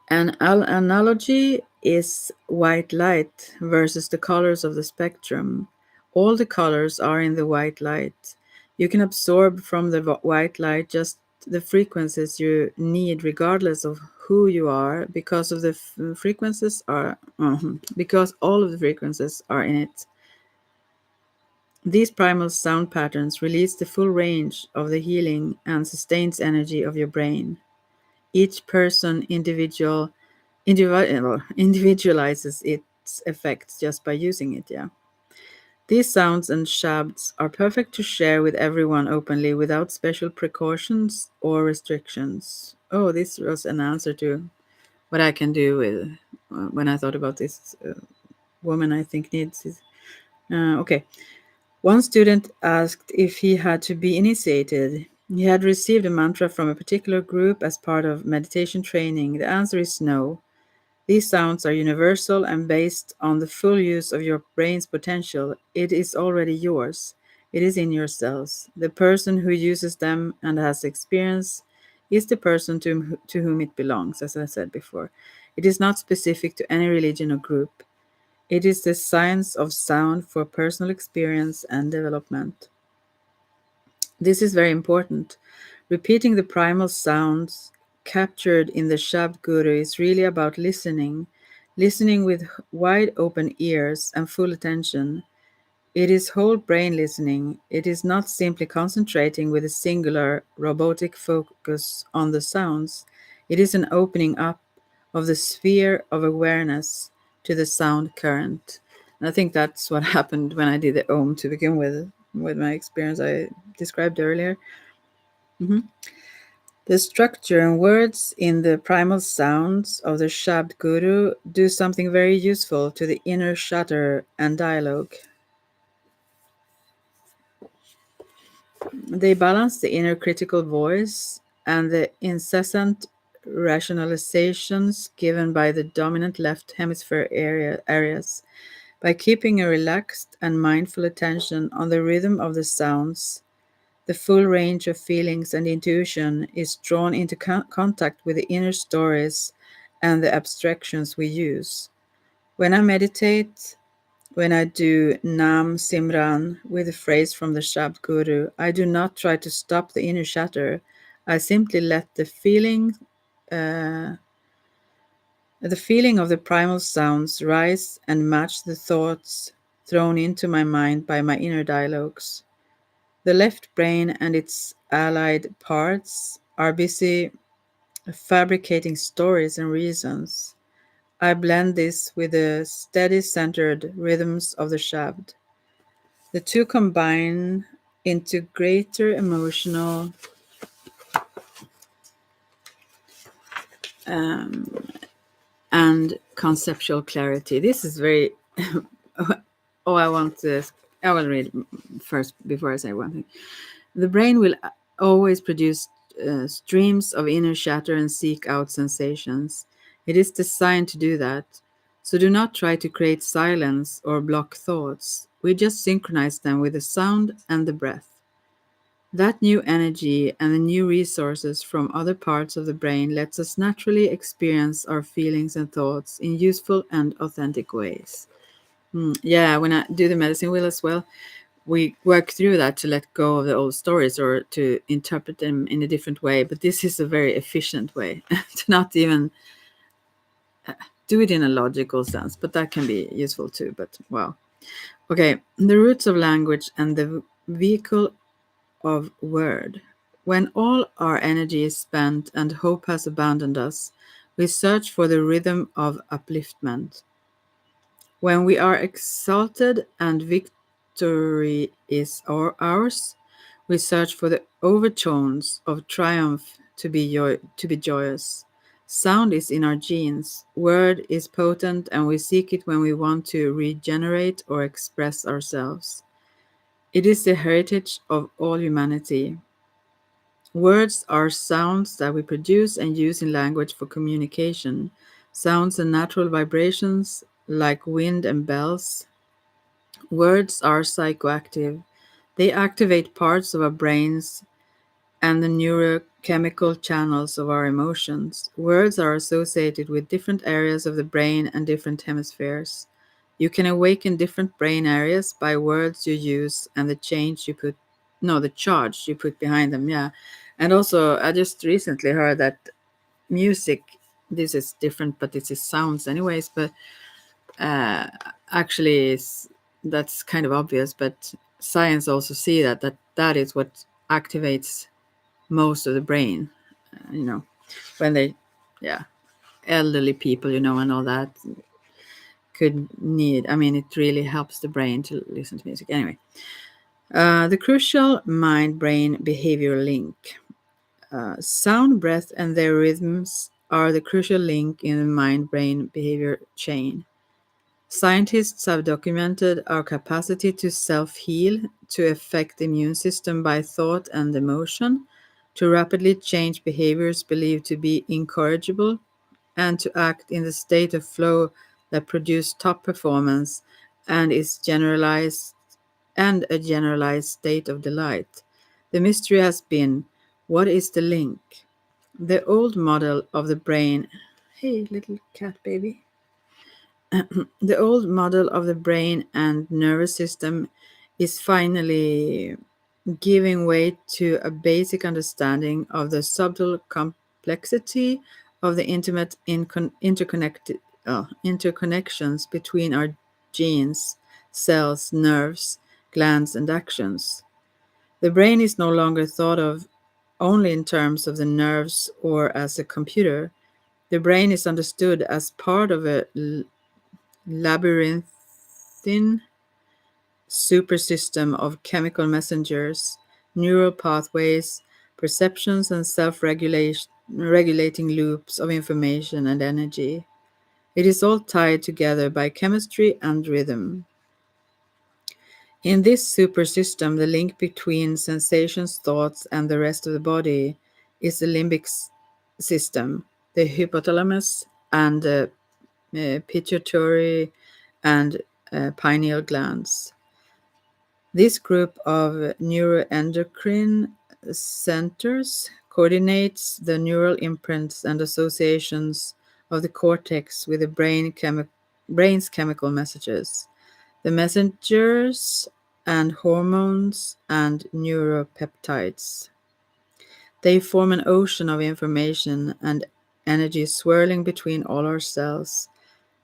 An analogy is white light versus the colors of the spectrum. All the colors are in the white light. You can absorb from the white light just the frequencies you need, regardless of who you are, because of the frequencies are because all of the frequencies are in it. These primal sound patterns release the full range of the healing and sustains energy of your brain. Each person individualizes its effects just by using it, yeah. These sounds and shabds are perfect to share with everyone openly without special precautions or restrictions. Oh, this was an answer to what I can do with when I thought about this woman I think needs is. Okay. One student asked if he had to be initiated. He had received a mantra from a particular group as part of meditation training. The answer is no. These sounds are universal and based on the full use of your brain's potential. It is already yours. It is in your cells. The person who uses them and has experience is the person to whom it belongs, as I said before. It is not specific to any religion or group. It is the science of sound for personal experience and development. This is very important. Repeating the primal sounds captured in the Shabd Guru is really about listening, listening with wide open ears and full attention. It is whole brain listening. It is not simply concentrating with a singular robotic focus on the sounds. It is an opening up of the sphere of awareness to the sound current. And I think that's what happened when I did the Om to begin with my experience I described earlier. Mhm. The structure and words in the primal sounds of the Shabd Guru do something very useful to the inner chatter and dialogue. They balance the inner critical voice and the incessant rationalizations given by the dominant left hemisphere areas by keeping a relaxed and mindful attention on the rhythm of the sounds. The full range of feelings and intuition is drawn into contact with the inner stories and the abstractions we use. When I meditate, when I do Nam Simran with a phrase from the Shabd Guru, I do not try to stop the inner chatter. I simply let uh, the feeling of the primal sounds rise and match the thoughts thrown into my mind by my inner dialogues. The left brain and its allied parts are busy fabricating stories and reasons. I blend this with the steady centered rhythms of the Shabd. The two combine into greater emotional um, and conceptual clarity. This is very. Oh, I want to. I will read first before I say one thing. The brain will always produce streams of inner chatter and seek out sensations. It is designed to do that. So do not try to create silence or block thoughts. We just synchronize them with the sound and the breath. That new energy and the new resources from other parts of the brain lets us naturally experience our feelings and thoughts in useful and authentic ways. Yeah, when I do the medicine wheel as well, we work through that to let go of the old stories or to interpret them in a different way. But this is a very efficient way to not even do it in a logical sense, but that can be useful too. But wow. Okay, the roots of language and the vehicle of word. When all our energy is spent and hope has abandoned us, we search for the rhythm of upliftment. When we are exalted and victory is ours, we search for the overtones of triumph to be joyous. Sound is in our genes. Word is potent, and we seek it when we want to regenerate or express ourselves. It is the heritage of all humanity. Words are sounds that we produce and use in language for communication. Sounds and natural vibrations, like wind and bells. Words are psychoactive. They activate parts of our brains and the neurochemical channels of our emotions. Words are associated with different areas of the brain and different hemispheres. You can awaken different brain areas by words you use and the change you put, no, the charge you put behind them. Yeah. And also, I just recently heard that music, this is different, but this is sounds anyways, but uh, actually that's kind of obvious, but science also see that is what activates most of the brain, you know, when they, yeah, elderly people, and all that could need, I mean, it really helps the brain to listen to music. Anyway, the crucial mind brain behavior link. Sound, breath, and their rhythms are the crucial link in the mind brain behavior chain. Scientists have documented our capacity to self heal, to affect the immune system by thought and emotion, to rapidly change behaviors believed to be incorrigible, and to act in the state of flow that produce top performance and is generalized and a generalized state of delight. The mystery has been, what is the link? The old model of the brain. Hey, little cat baby. The old model of the brain and nervous system is finally giving way to a basic understanding of the subtle complexity of the intimate interconnected interconnections between our genes, cells, nerves, glands, and actions. The brain is no longer thought of only in terms of the nerves or as a computer. The brain is understood as part of a labyrinthine supersystem of chemical messengers, neural pathways, perceptions, and self-regulating loops of information and energy. It is all tied together by chemistry and rhythm. In this supersystem, the link between sensations, thoughts, and the rest of the body is the system, the hypothalamus, and the pituitary and pineal glands. This group of neuroendocrine centers coordinates the neural imprints and associations of the cortex with the brain's chemical messages. The messengers and hormones and neuropeptides. They form an ocean of information and energy swirling between all our cells.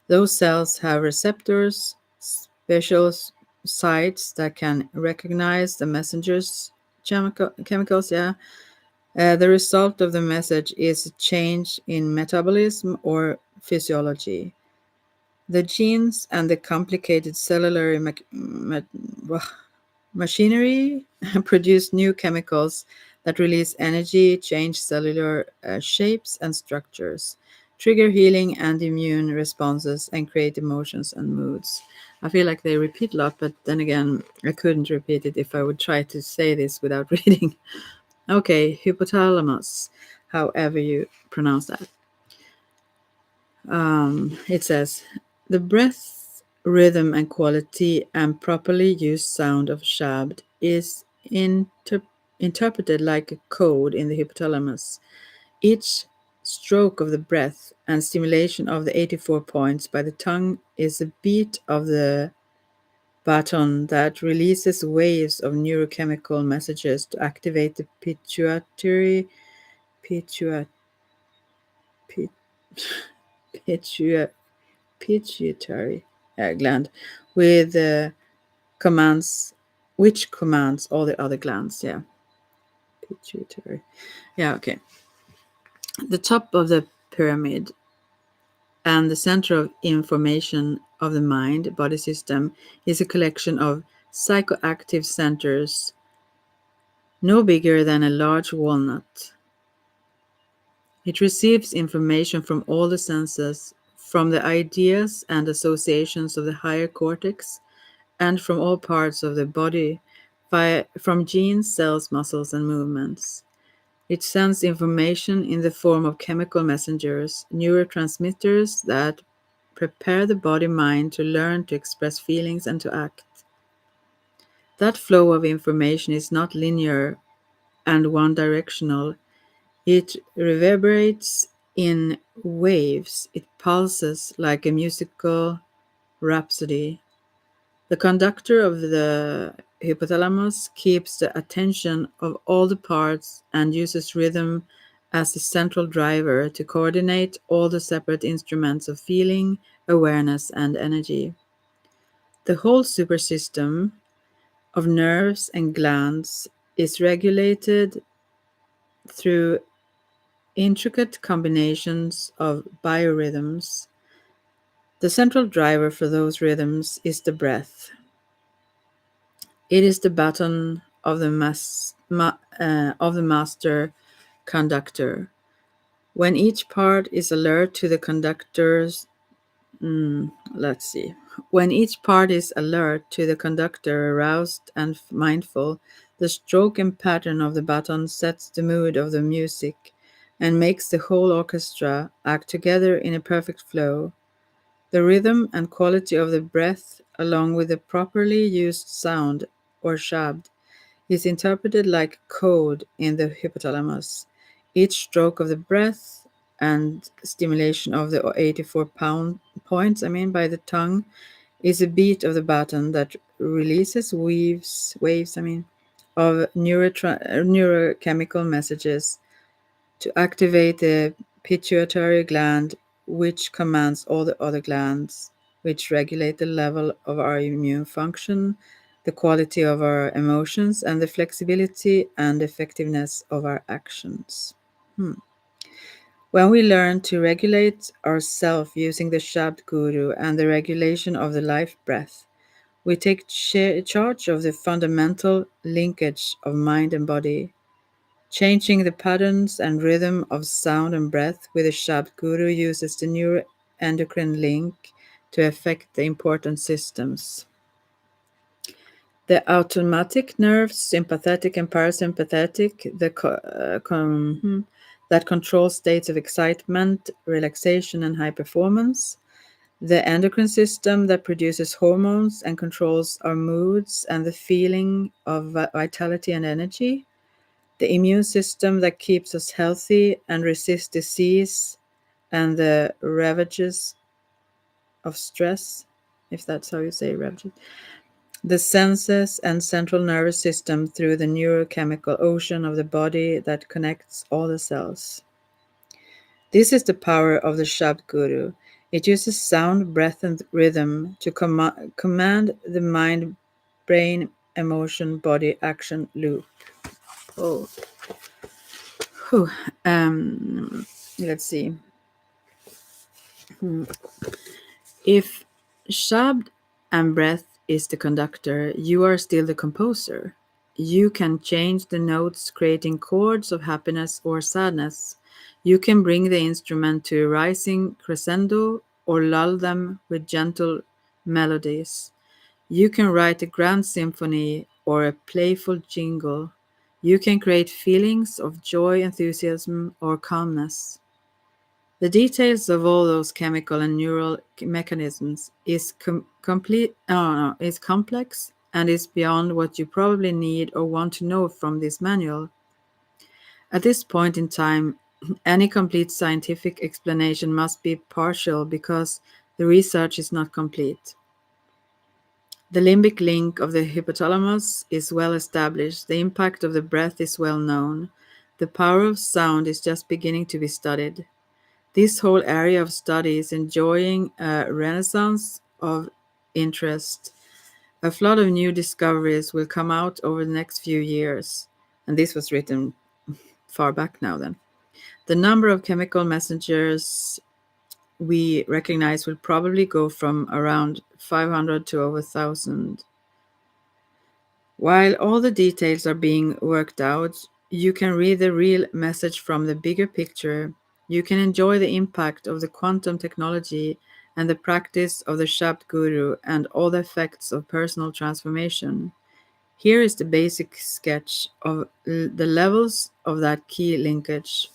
Those cells have receptors, special sites that can recognize the messenger's chemicals. Yeah. The result of the message is a change in metabolism or physiology. The genes and the complicated cellular machinery produce new chemicals that release energy, change cellular shapes and structures, trigger healing and immune responses, and create emotions and moods. I feel like they repeat a lot, but then again, I couldn't repeat it if I would try to say this without reading. Okay, hypothalamus, however you pronounce that. It says the breath, rhythm, and quality and properly used sound of shabd is interpreted like a code in the hypothalamus. Each stroke of the breath and stimulation of the 84 points by the tongue is a beat of the baton that releases waves of neurochemical messages to activate the pituitary, pit, pituitary pituitary gland with commands which commands all the other glands. Yeah, pituitary. Yeah, okay. The top of the pyramid and the center of information of the mind body system is a collection of psychoactive centers no bigger than a large walnut. It receives information from all the senses, from the ideas and associations of the higher cortex, and from all parts of the body, from genes, cells, muscles, and movements. It sends information in the form of chemical messengers, neurotransmitters that prepare the body mind to learn to express feelings and to act. That flow of information is not linear and one directional. It reverberates in waves, it pulses like a musical rhapsody. The conductor of the hypothalamus keeps the attention of all the parts and uses rhythm as the central driver to coordinate all the separate instruments of feeling, awareness, and energy. The whole supersystem of nerves and glands is regulated through intricate combinations of biorhythms. The central driver for those rhythms is the breath. It is the baton of the master conductor. When each part is alert to the conductor's let's see. When each part is alert to the conductor, aroused and mindful, the stroke and pattern of the baton sets the mood of the music and makes the whole orchestra act together in a perfect flow. The rhythm and quality of the breath, along with the properly used sound or shabd, is interpreted like code in the hypothalamus. Each stroke of the breath and stimulation of the 84 points, by the tongue, is a beat of the baton that releases waves, of neurochemical messages to activate the pituitary gland, which commands all the other glands, which regulate the level of our immune function, the quality of our emotions, and the flexibility and effectiveness of our actions. When we learn to regulate ourselves using the Shabd Guru and the regulation of the life breath, we take charge of the fundamental linkage of mind and body. Changing the patterns and rhythm of sound and breath with the Shabd Guru uses the neuroendocrine link to affect the important systems. The automatic nerves, sympathetic and parasympathetic, that control states of excitement, relaxation, and high performance. The endocrine system that produces hormones and controls our moods and the feeling of vitality and energy. The immune system that keeps us healthy and resists disease and the ravages of stress, if that's how you say ravages. The senses and central nervous system through the neurochemical ocean of the body that connects all the cells. This is the power of the Shabd Guru. It uses sound, breath, and rhythm to command the mind, brain, emotion, body, action loop. Oh, Whew. Let's see. If Shabd and breath is the conductor, you are still the composer. You can change the notes, creating chords of happiness or sadness. You can bring the instrument to a rising crescendo or lull them with gentle melodies. You can write a grand symphony or a playful jingle. You can create feelings of joy, enthusiasm, or calmness. The details of all those chemical and neural mechanisms is complex and is beyond what you probably need or want to know from this manual. At this point in time, any complete scientific explanation must be partial because the research is not complete. The limbic link of the hypothalamus is well established. The impact of the breath is well known. The power of sound is just beginning to be studied. This whole area of study is enjoying a renaissance of interest. A flood of new discoveries will come out over the next few years. And this was written far back now, then. The number of chemical messengers we recognize will probably go from around 500 to over 1,000. While all the details are being worked out, you can read the real message from the bigger picture. You can enjoy the impact of the quantum technology and the practice of the Shabd Guru and all the effects of personal transformation. Here is the basic sketch of the levels of that key linkage.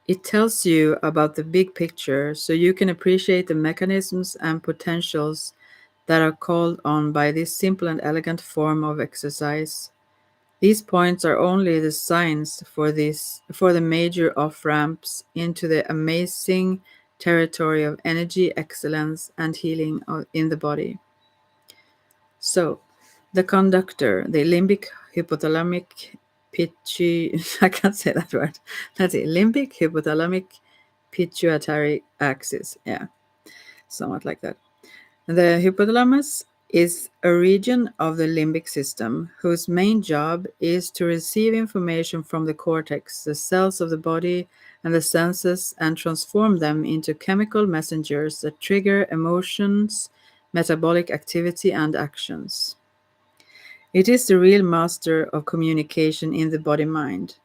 It tells you about the big picture so you can appreciate the mechanisms and potentials that are called on by this simple and elegant form of exercise. These points are only the signs for the major off-ramps into the amazing territory of energy, excellence, and healing in the body. So, the conductor, the limbic hypothalamic I can't say that word. That's it. Limbic hypothalamic pituitary axis. Yeah, somewhat like that. The hypothalamus is a region of the limbic system whose main job is to receive information from the cortex, the cells of the body, and the senses and transform them into chemical messengers that trigger emotions, metabolic activity, and actions. It is the real master of communication in the body mind.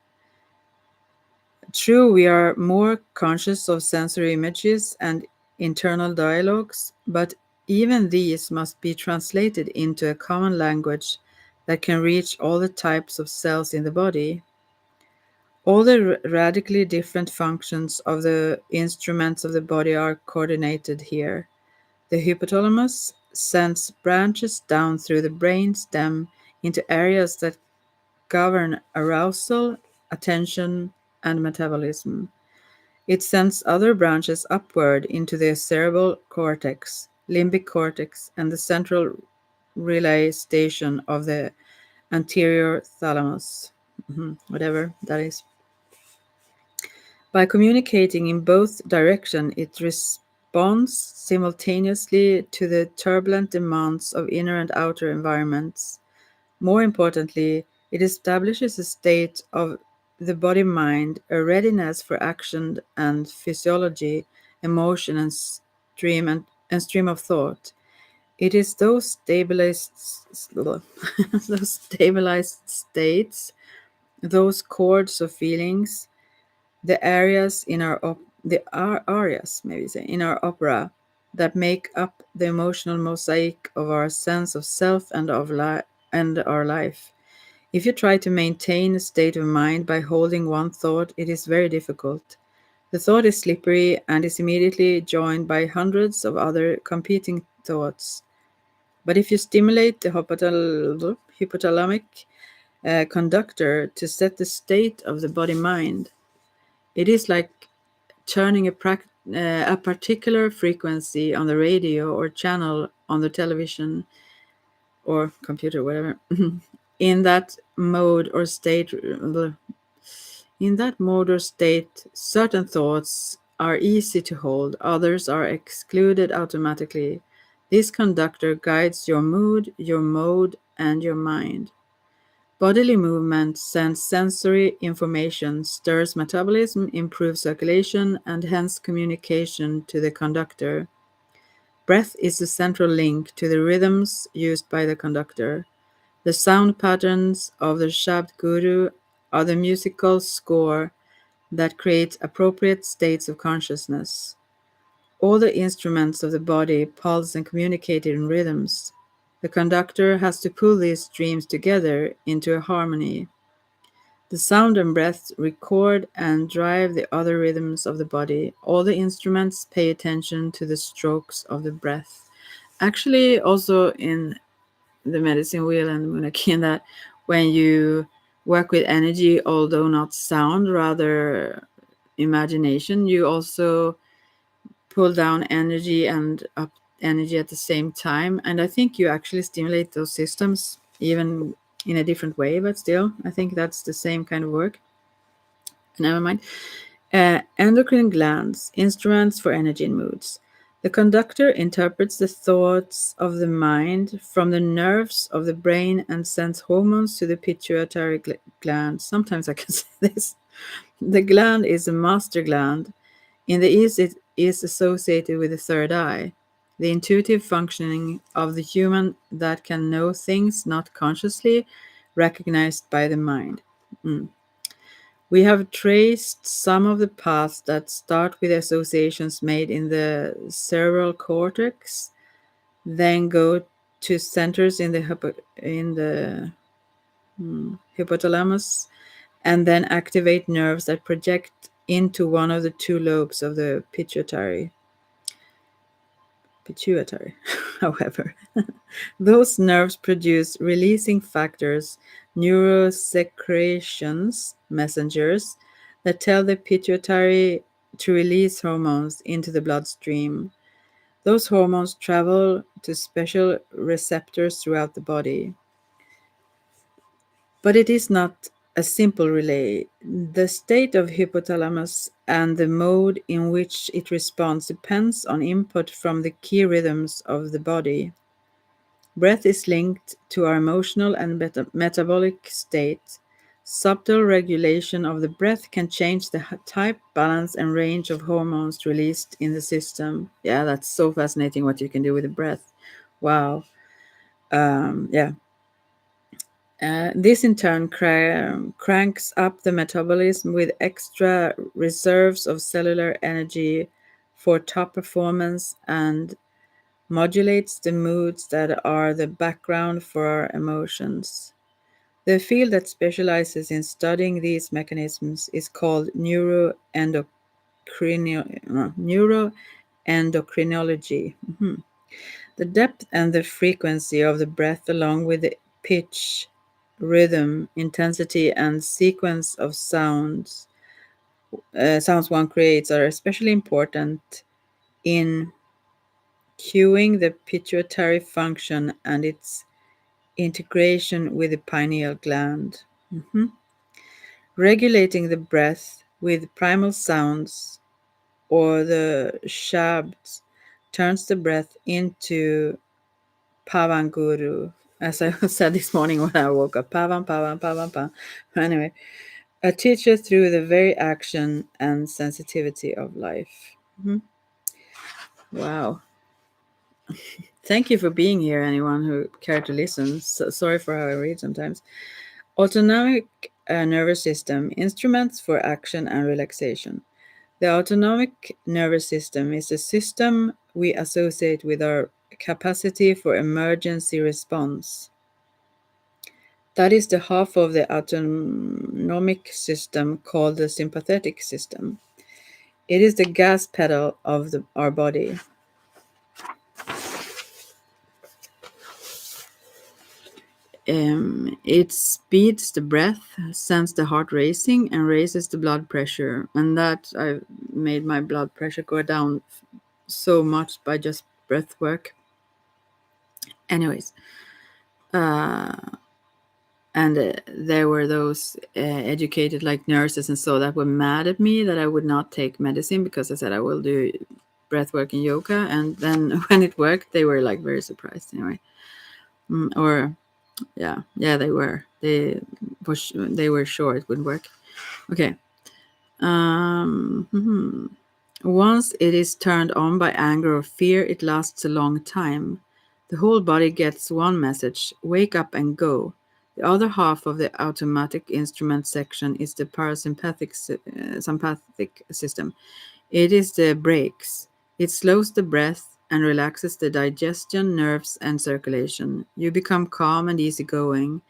True, we are more conscious of sensory images and internal dialogues, but even these must be translated into a common language that can reach all the types of cells in the body. All the radically different functions of the instruments of the body are coordinated here. The hypothalamus sends branches down through the brain stem into areas that govern arousal, attention, and metabolism. It sends other branches upward into the cerebral cortex, limbic cortex, and the central relay station of the anterior thalamus. Whatever that is. By communicating in both directions, it responds simultaneously to the turbulent demands of inner and outer environments. More importantly, it establishes a state of the body mind, a readiness for action and physiology, emotion, and stream of thought. It is those those stabilized states, those chords of feelings, the areas in areas maybe say in our opera that make up the emotional mosaic of our sense of self and and our life. If you try to maintain a state of mind by holding one thought, it is very difficult. The thought is slippery and is immediately joined by hundreds of other competing thoughts. But if you stimulate the hypothalamic conductor to set the state of the body mind, it is like turning a particular frequency on the radio or channel on the television or computer, whatever. in that mode or state, in that mode or state, certain thoughts are easy to hold, others are excluded automatically. This conductor guides your mood, your mode, and your mind. Bodily movement sends sensory information, stirs metabolism, improves circulation, and hence communication to the conductor. Breath is the central link to the rhythms used by the conductor. The sound patterns of the Shabd Guru are the musical score that creates appropriate states of consciousness. All the instruments of the body pulse and communicate in rhythms. The conductor has to pull these streams together into a harmony. The sound and breath record and drive the other rhythms of the body. All the instruments pay attention to the strokes of the breath. Actually, also in the medicine wheel and the Munaki, and that when you work with energy, although not sound, rather imagination, you also pull down energy and up energy at the same time. And I think you actually stimulate those systems even in a different way, but still, I think that's the same kind of work. Never mind. Endocrine glands, instruments for energy and moods. The conductor interprets the thoughts of the mind from the nerves of the brain and sends hormones to the pituitary gland. Sometimes I can say this. The gland is a master gland. In the East, it is associated with the third eye, the intuitive functioning of the human that can know things not consciously recognized by the mind. Mm. We have traced some of the paths that start with associations made in the cerebral cortex, then go to centers in the hypothalamus, and then activate nerves that project into one of the two lobes of the pituitary. However, those nerves produce releasing factors, neurosecretions, messengers that tell the pituitary to release hormones into the bloodstream. Those hormones travel to special receptors throughout the body. But it is not a simple relay. The state of hypothalamus and the mode in which it responds depends on input from the key rhythms of the body. Breath is linked to our emotional and metabolic state. Subtle regulation of the breath can change the type, balance, and range of hormones released in the system. Yeah, that's so fascinating what you can do with the breath. Wow. Yeah. This in turn cranks up the metabolism with extra reserves of cellular energy for top performance and modulates the moods that are the background for our emotions. The field that specializes in studying these mechanisms is called neuroendocrinology. Mhm. The depth and the frequency of the breath, along with the pitch, rhythm, intensity, and sequence of sounds one creates, are especially important in cueing the pituitary function and its integration with the pineal gland. Mhm. Regulating the breath with primal sounds or the shabds turns the breath into Pavan Guru. As I said this morning when I woke up, Pavan, Pavan, Pavan, Pavan. Anyway, a teacher through the very action and sensitivity of life. Mhm. Wow. Thank you for being here, anyone who cared to listen. Sorry for how I read sometimes. Autonomic nervous system, instruments for action and relaxation. The autonomic nervous system is a system we associate with our capacity for emergency response. That is the half of the autonomic system called the sympathetic system. It is the gas pedal of our body. It speeds the breath, sends the heart racing, and raises the blood pressure. And that I made my blood pressure go down so much by just breath work. Anyways, uh, and there were those educated like nurses and so that were mad at me that I would not take medicine because I said I will do breath work and yoga. And then when it worked, they were like very surprised. Anyway, or yeah, they were. They were sure it would work. Okay. Once it is turned on by anger or fear, it lasts a long time. The whole body gets one message: wake up and go. The other half of the automatic instrument section is the sympathetic system. It is the brakes. It slows the breath and relaxes the digestion, nerves, and circulation. You become calm and easygoing.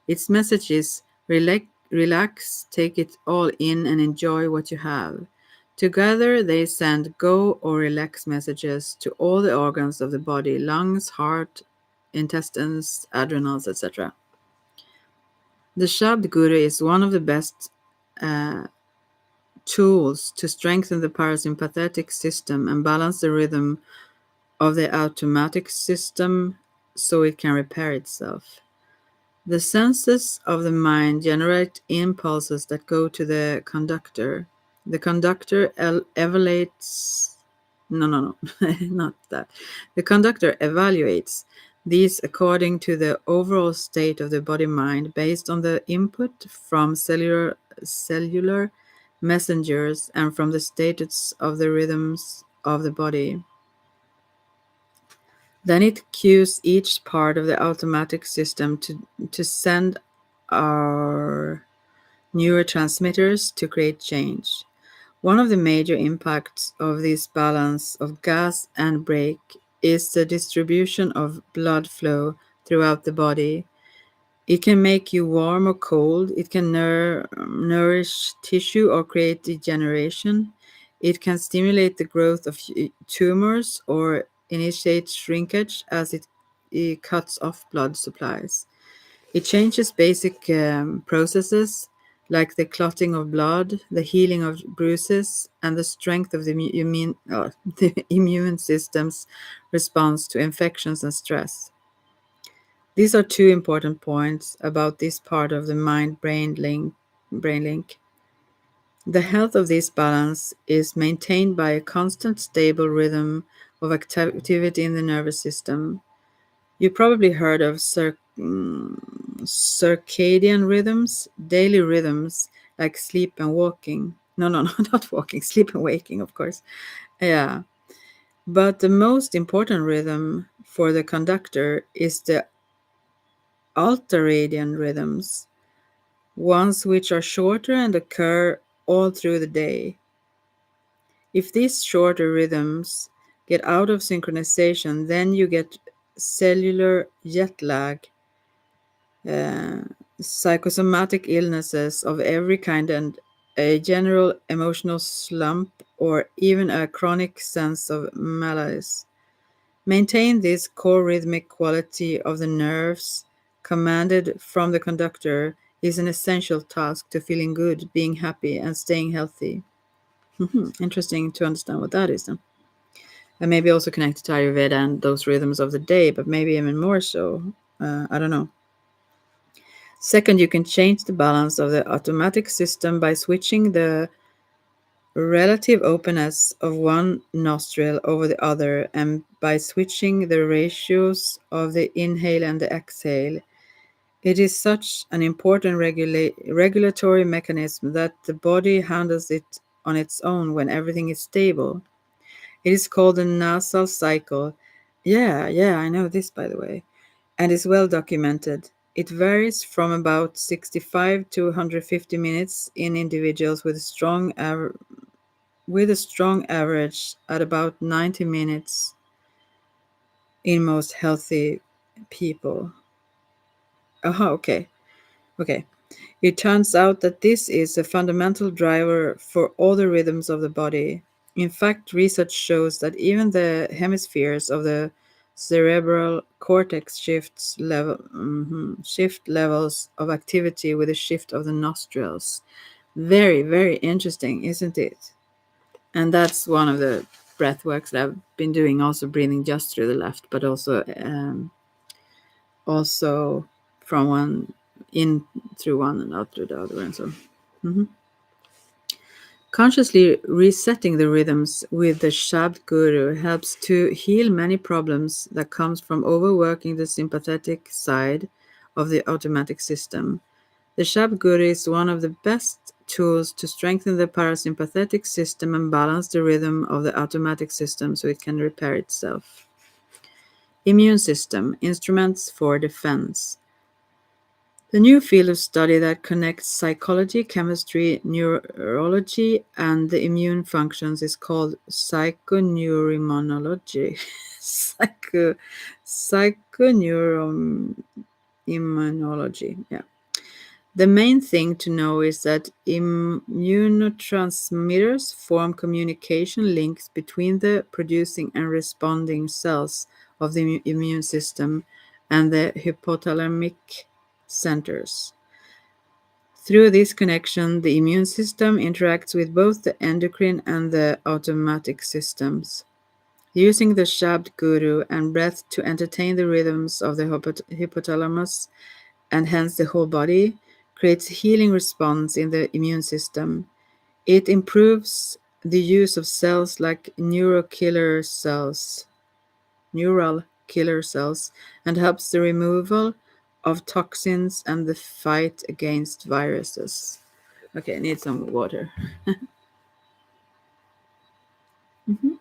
Its message is relax, take it all in, and enjoy what you have. Together, they send go or relax messages to all the organs of the body: lungs, heart, intestines, adrenals, etc. The Shabd Guru is one of the best uh, tools to strengthen the parasympathetic system and balance the rhythm of the automatic system so it can repair itself. The senses of the mind generate impulses that go to the conductor. The conductor evaluates. No, not that. The conductor evaluates these according to the overall state of the body mind based on the input from cellular messengers and from the status of the rhythms of the body. Then it cues each part of the automatic system to send our neurotransmitters to create change. One of the major impacts of this balance of gas and brake is the distribution of blood flow throughout the body. It can make you warm or cold. It can nourish tissue or create degeneration. It can stimulate the growth of tumors or initiate shrinkage as it cuts off blood supplies. It changes basic processes like the clotting of blood, the healing of bruises, and the strength of the the immune system's response to infections and stress. These are two important points about this part of the mind brain link. The health of this balance is maintained by a constant stable rhythm of activity in the nervous system. You probably heard of circadian rhythms, daily rhythms like sleep and walking. No, no, no, not walking, sleep and waking, of course. Yeah. But the most important rhythm for the conductor is the ultradian rhythms, ones which are shorter and occur all through the day. If these shorter rhythms get out of synchronization, then you get cellular jet lag, uh, psychosomatic illnesses of every kind, and a general emotional slump or even a chronic sense of malaise. Maintain this core rhythmic quality of the nerves commanded from the conductor is an essential task to feeling good, being happy, and staying healthy. Interesting to understand what that is then. And maybe also connected to Ayurveda and those rhythms of the day, but maybe even more so. I don't know. Second, you can change the balance of the automatic system by switching the relative openness of one nostril over the other and by switching the ratios of the inhale and the exhale. It is such an important regulatory mechanism that the body handles it on its own when everything is stable. It is called the nasal cycle. Yeah, yeah, I know this by the way, and is well documented. It varies from about 65 to 150 minutes in individuals with a strong average at about 90 minutes in most healthy people. Okay. Okay. It turns out that this is a fundamental driver for all the rhythms of the body. In fact, research shows that even the hemispheres of the cerebral cortex shift levels of activity with a shift of the nostrils. Very, very interesting, isn't it? And that's one of the breath works that I've been doing, also breathing just through the left, but also from one in through one and out through the other, and so. Mhm. Consciously resetting the rhythms with the Shabd Guru helps to heal many problems that comes from overworking the sympathetic side of the automatic system. The Shabd Guru is one of the best tools to strengthen the parasympathetic system and balance the rhythm of the automatic system so it can repair itself. Immune system, instruments for defense. The new field of study that connects psychology, chemistry, neurology, and the immune functions is called psychoneuroimmunology. Psychoneuroimmunology. Yeah. The main thing to know is that immunotransmitters form communication links between the producing and responding cells of the immune system and the hypothalamic centers. Through this connection, the immune system interacts with both the endocrine and the automatic systems. Using the Shabd Guru and breath to entertain the rhythms of the hypothalamus and hence the whole body creates a healing response in the immune system. It improves the use of cells like neural killer cells, and helps the removal of toxins and the fight against viruses. Okay, I need some water. Mhm.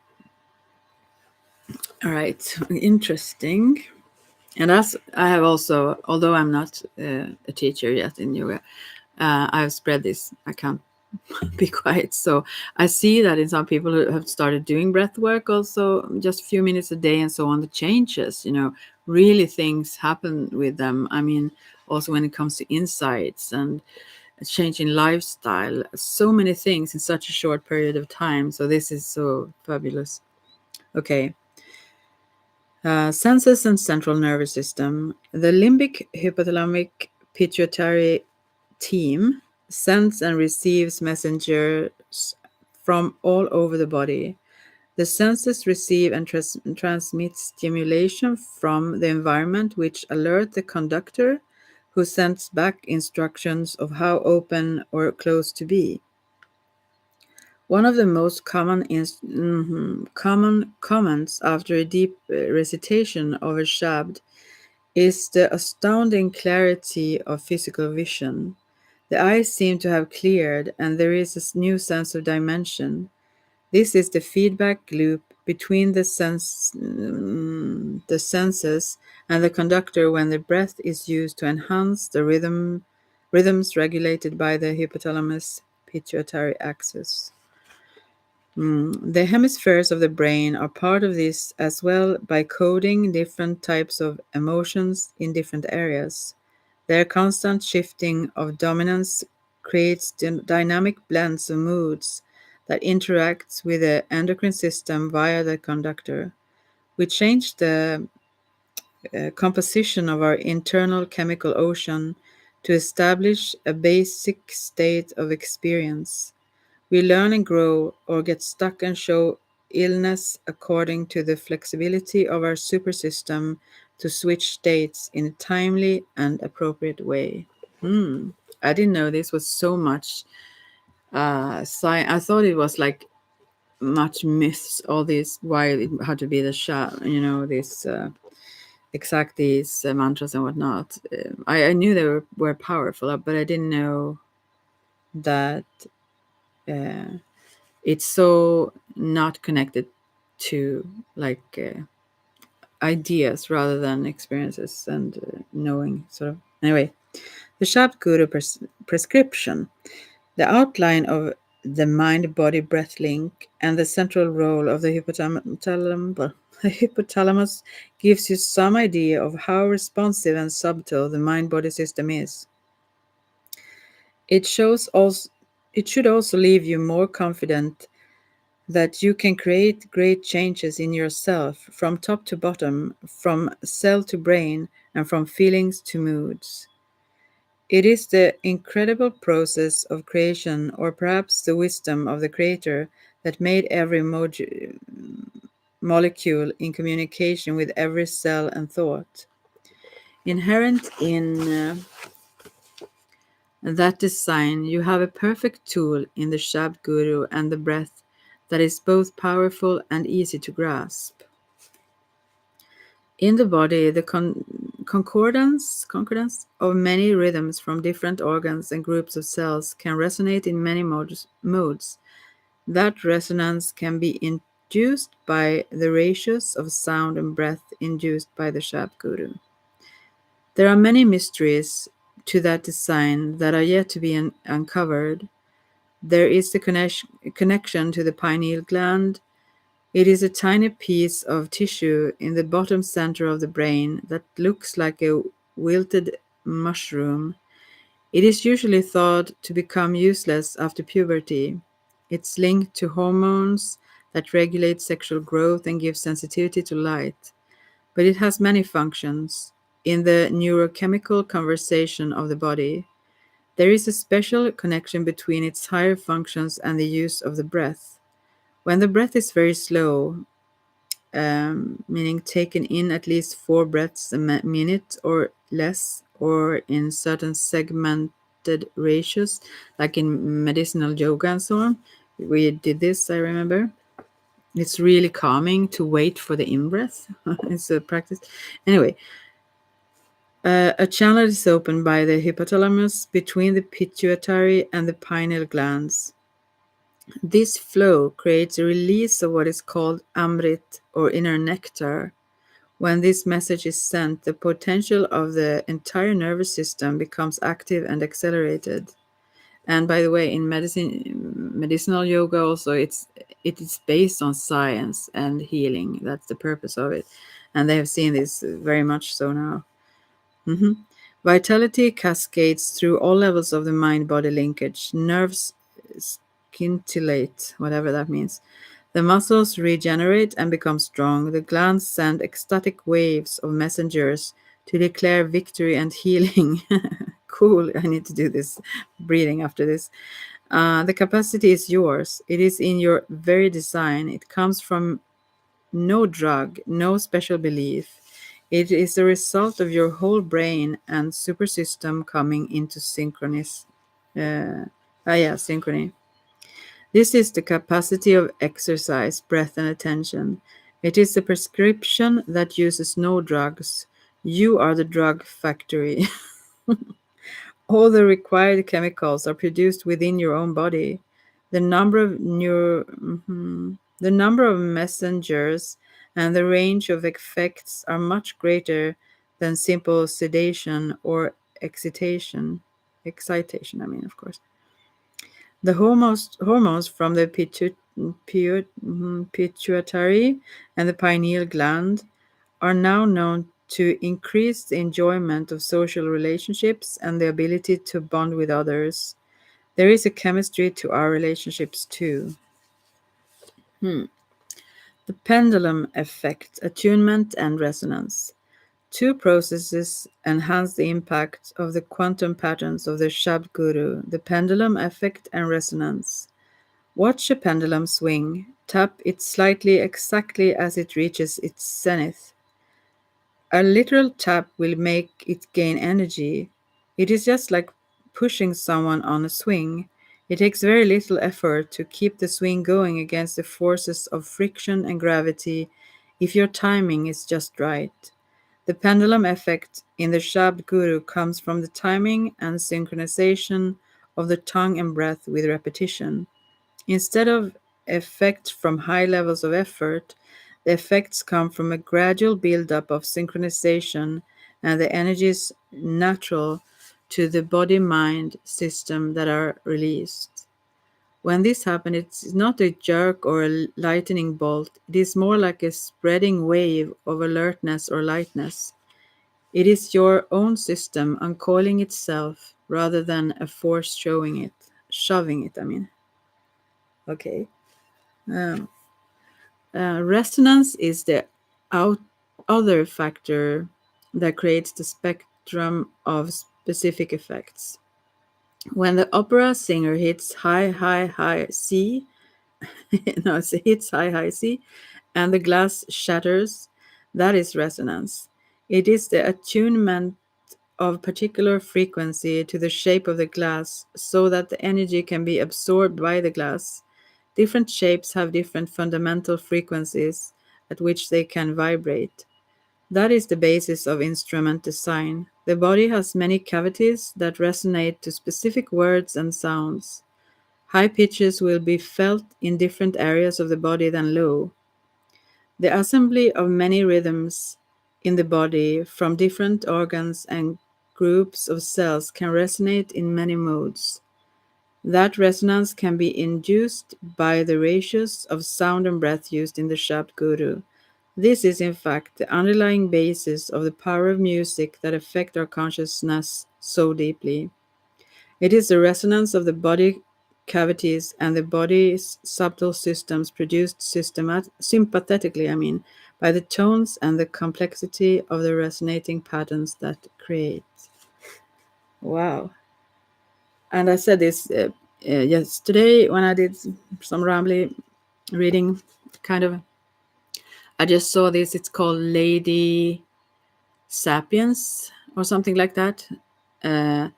All right, interesting. And as I have also, although I'm not a teacher yet in yoga, I've spread this. I can't be quiet. So I see that in some people who have started doing breath work also just a few minutes a day and so on, the changes, really things happen with them. I mean, also when it comes to insights and a change in lifestyle, so many things in such a short period of time. So this is so fabulous. Okay. Senses and central nervous system. The limbic hypothalamic pituitary team sends and receives messengers from all over the body. The senses receive and transmit stimulation from the environment, which alert the conductor, who sends back instructions of how open or close to be. One of the most common comments after a deep recitation of a shabd is the astounding clarity of physical vision. The eyes seem to have cleared, and there is a new sense of dimension. This is the feedback loop between the senses and the conductor when the breath is used to enhance the rhythms regulated by the hypothalamus pituitary axis. The hemispheres of the brain are part of this as well by coding different types of emotions in different areas. Their constant shifting of dominance creates dynamic blends of moods that interacts with the endocrine system via the conductor. We change the composition of our internal chemical ocean to establish a basic state of experience. We learn and grow or get stuck and show illness according to the flexibility of our supersystem to switch states in a timely and appropriate way. Hmm. I didn't know this was so much science. I thought it was like much myths, all this, why it had to be the Sha, this exact these mantras and whatnot. I knew they were powerful, but I didn't know that uh, it's so not connected to like ideas rather than experiences and knowing sort of. Anyway, the Shabd Guru prescription, the outline of the mind body breath link and the central role of the the hypothalamus gives you some idea of how responsive and subtle the mind body system is. It shows also it should also leave you more confident that you can create great changes in yourself from top to bottom, from cell to brain, and from feelings to moods. It is the incredible process of creation, or perhaps the wisdom of the Creator, that made every molecule in communication with every cell and thought. Inherent in that design, you have a perfect tool in the Shabd Guru and the breath that is both powerful and easy to grasp. In the body, the concordance of many rhythms from different organs and groups of cells can resonate in many modes. That resonance can be induced by the ratios of sound and breath induced by the Shabd Guru. There are many mysteries to that design that are yet to be uncovered. There is the connection to the pineal gland. It is a tiny piece of tissue in the bottom center of the brain that looks like a wilted mushroom. It is usually thought to become useless after puberty. It's linked to hormones that regulate sexual growth and give sensitivity to light, but it has many functions. In the neurochemical conversation of the body, there is a special connection between its higher functions and the use of the breath. When the breath is very slow, meaning taken in at least 4 breaths a minute or less, or in certain segmented ratios, like in medicinal yoga and so on. We did this, I remember. It's really calming to wait for the in breath. It's a practice. Anyway, a channel is opened by the hypothalamus between the pituitary and the pineal glands. This flow creates a release of what is called amrit, or inner nectar. When this message is sent, the potential of the entire nervous system becomes active and accelerated. And by the way, in medicinal yoga also, it is based on science and healing. That's the purpose of it, and they have seen this very much so now. hmm Vitality cascades through all levels of the mind-body linkage. Nerves scintillate, whatever that means. The muscles regenerate and become strong. The glands send ecstatic waves of messengers to declare victory and healing. Cool. I need to do this breathing after this. The capacity is yours. It is in your very design. It comes from no drug, no special belief. It is a result of your whole brain and super system coming into Uh, synchrony. This is the capacity of exercise, breath, and attention. It is the prescription that uses no drugs. You are the drug factory. All the required chemicals are produced within your own body. The number of messengers and the range of effects are much greater than simple sedation or excitation. Excitation, I mean, of course. The hormones from the pituitary and the pineal gland are now known to increase the enjoyment of social relationships and the ability to bond with others. There is a chemistry to our relationships too. Hmm. The pendulum effect, attunement and resonance. Two processes enhance the impact of the quantum patterns of the Shabd Guru, the pendulum effect and resonance. Watch a pendulum swing. Tap it slightly exactly as it reaches its zenith. A literal tap will make it gain energy. It is just like pushing someone on a swing. It takes very little effort to keep the swing going against the forces of friction and gravity if your timing is just right. The pendulum effect in the Shabd Guru comes from the timing and synchronization of the tongue and breath with repetition. Instead of effect from high levels of effort, the effects come from a gradual buildup of synchronization and the energies natural to the body mind system that are released. When this happens, it's not a jerk or a lightning bolt, it is more like a spreading wave of alertness or lightness. It is your own system uncoiling itself rather than a force shoving it, I mean. Okay. Um, Resonance is the out- other factor that creates the spectrum of specific effects. When the opera singer hits high, high, high C, no, it hits high, high C, and the glass shatters, that is resonance. It is the attunement of particular frequency to the shape of the glass so that the energy can be absorbed by the glass. Different shapes have different fundamental frequencies at which they can vibrate. That is the basis of instrument design. The body has many cavities that resonate to specific words and sounds. High pitches will be felt in different areas of the body than low. The assembly of many rhythms in the body from different organs and groups of cells can resonate in many modes. That resonance can be induced by the ratios of sound and breath used in the Shabd Guru. This is, in fact, the underlying basis of the power of music that affect our consciousness so deeply. It is the resonance of the body cavities and the body's subtle systems produced sympathetically, I mean, by the tones and the complexity of the resonating patterns that create. Wow. And I said this yesterday when I did some rambly reading, kind of. I just saw this. It's called Lady Sapiens or something like that. Uh,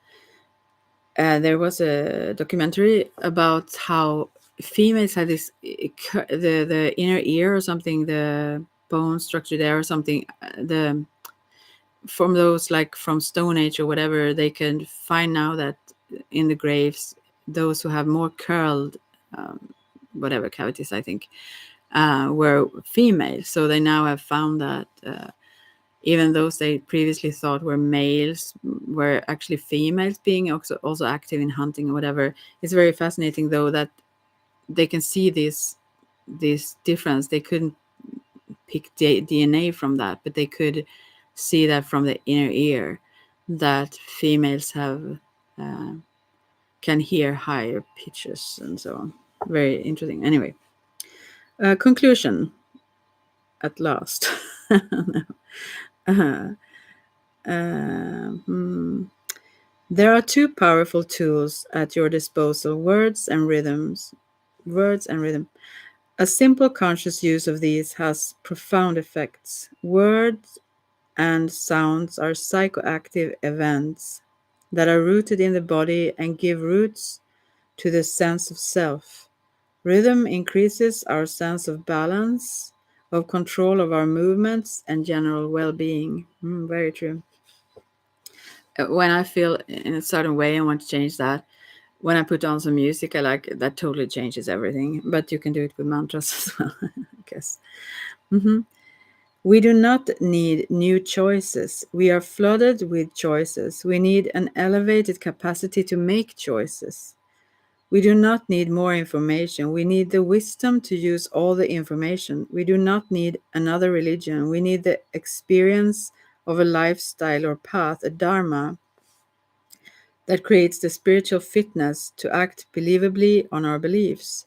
there was a documentary about how females had this the inner ear or something, the bone structure there or something, the from those like from Stone Age or whatever, they can find now that in the graves those who have more curled whatever cavities, I think, were female. So they now have found that even those they previously thought were males were actually females being also active in hunting or whatever. It's very fascinating though that they can see this difference. They couldn't pick DNA from that, but they could see that from the inner ear that females have uh, can hear higher pitches and so on. Very interesting. Anyway, conclusion at last. uh, hmm. There are two powerful tools at your disposal: words and rhythms. Words and rhythm. A simple conscious use of these has profound effects. Words and sounds are psychoactive events that are rooted in the body and give roots to the sense of self. Rhythm increases our sense of balance, of control of our movements, and general well being. Very true. When I feel in a certain way and want to change that, when I put on some music, I like that totally changes everything. But you can do it with mantras as well, I guess. hmm We do not need new choices. We are flooded with choices. We need an elevated capacity to make choices. We do not need more information. We need the wisdom to use all the information. We do not need another religion. We need the experience of a lifestyle or path, a dharma, that creates the spiritual fitness to act believably on our beliefs.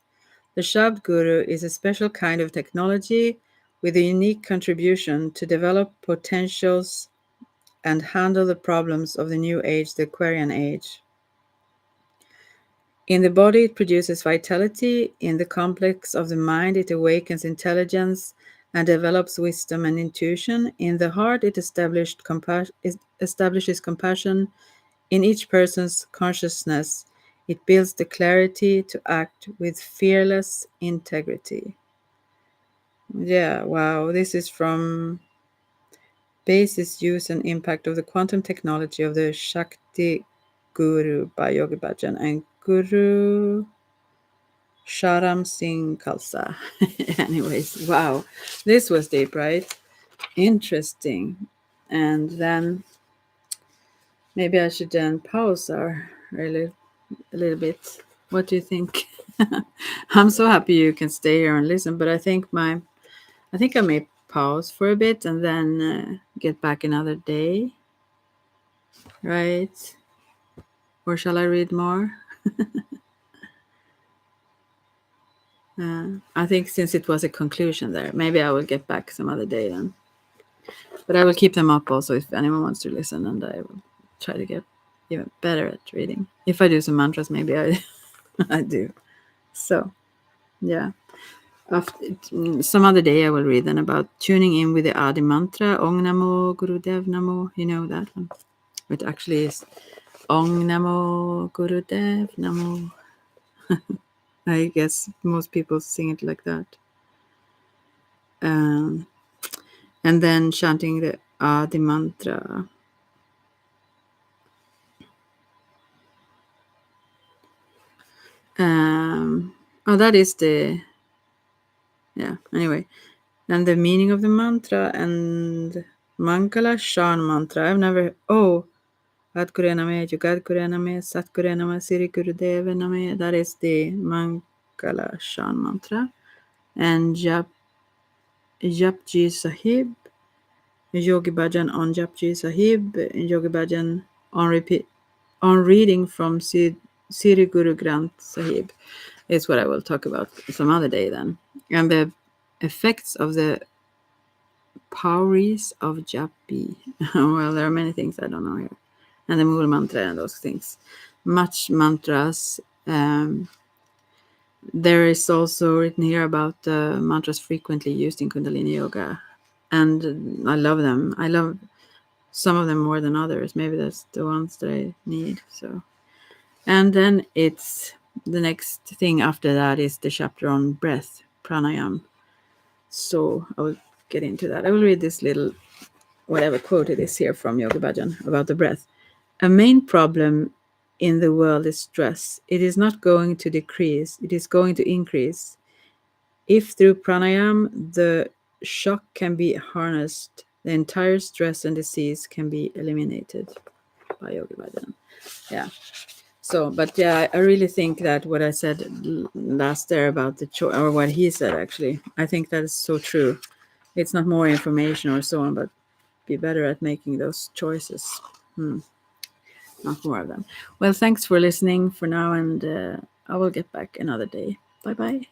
The Shabd Guru is a special kind of technology with a unique contribution to develop potentials and handle the problems of the new age, the Aquarian age. In the body, it produces vitality. In the complex of the mind, it awakens intelligence and develops wisdom and intuition. In the heart, it establishes compassion. In each person's consciousness, it builds the clarity to act with fearless integrity. Yeah, wow. This is from Basis, Use and Impact of the Quantum Technology of the Shakti Guru by Yogi Bhajan and Guru Sharam Singh Khalsa. Anyways, wow. This was deep, right? Interesting. And then maybe I should then pause our really a little bit. What do you think? I'm so happy you can stay here and listen, but I think I may pause for a bit and then get back another day, right? Or shall I read more? I think since it was a conclusion there, maybe I will get back some other day then. But I will keep them up also if anyone wants to listen, and I will try to get even better at reading. If I do some mantras, maybe I I do. So yeah. After, some other day I will read then about tuning in with the Adi mantra, Ong Namo Gurudev Namo. You know that one. It actually is Ong Namo Gurudev Namo. I guess most people sing it like that. Um, and then chanting the Adi mantra. That is the, yeah, anyway. And the meaning of the mantra and Mangala Shan mantra. I've never, Adguru Name, Jugadguru Name, Satguru Name, Siri Gurudeva Name. That is the Mangala Shan mantra. And Japji Sahib, Yogi Bhajan on Japji Sahib, Yogi Bhajan on repeat, on reading from Siri Guru Granth Sahib is what I will talk about some other day then. And the effects of the powries of Japi. Well, there are many things I don't know here. And the Mool mantra and those things. Much mantras. There is also written here about mantras frequently used in Kundalini Yoga. And I love them. I love some of them more than others. Maybe that's the ones that I need. So, and then it's the next thing after that is the chapter on breath, pranayam. So I will get into that. I will read this little whatever quote it is here from Yogi Bhajan about the breath. A main problem in the world is stress. It is not going to decrease, it is going to increase. If through pranayam the shock can be harnessed, The entire stress and disease can be eliminated by Yogi Bhajan. Yeah. So, but yeah, I really think that what I said last there about the choice, or what he said actually, I think that is so true. It's not more information or so on, but be better at making those choices. Not more of them. Well, thanks for listening for now, and I will get back another day. Bye bye.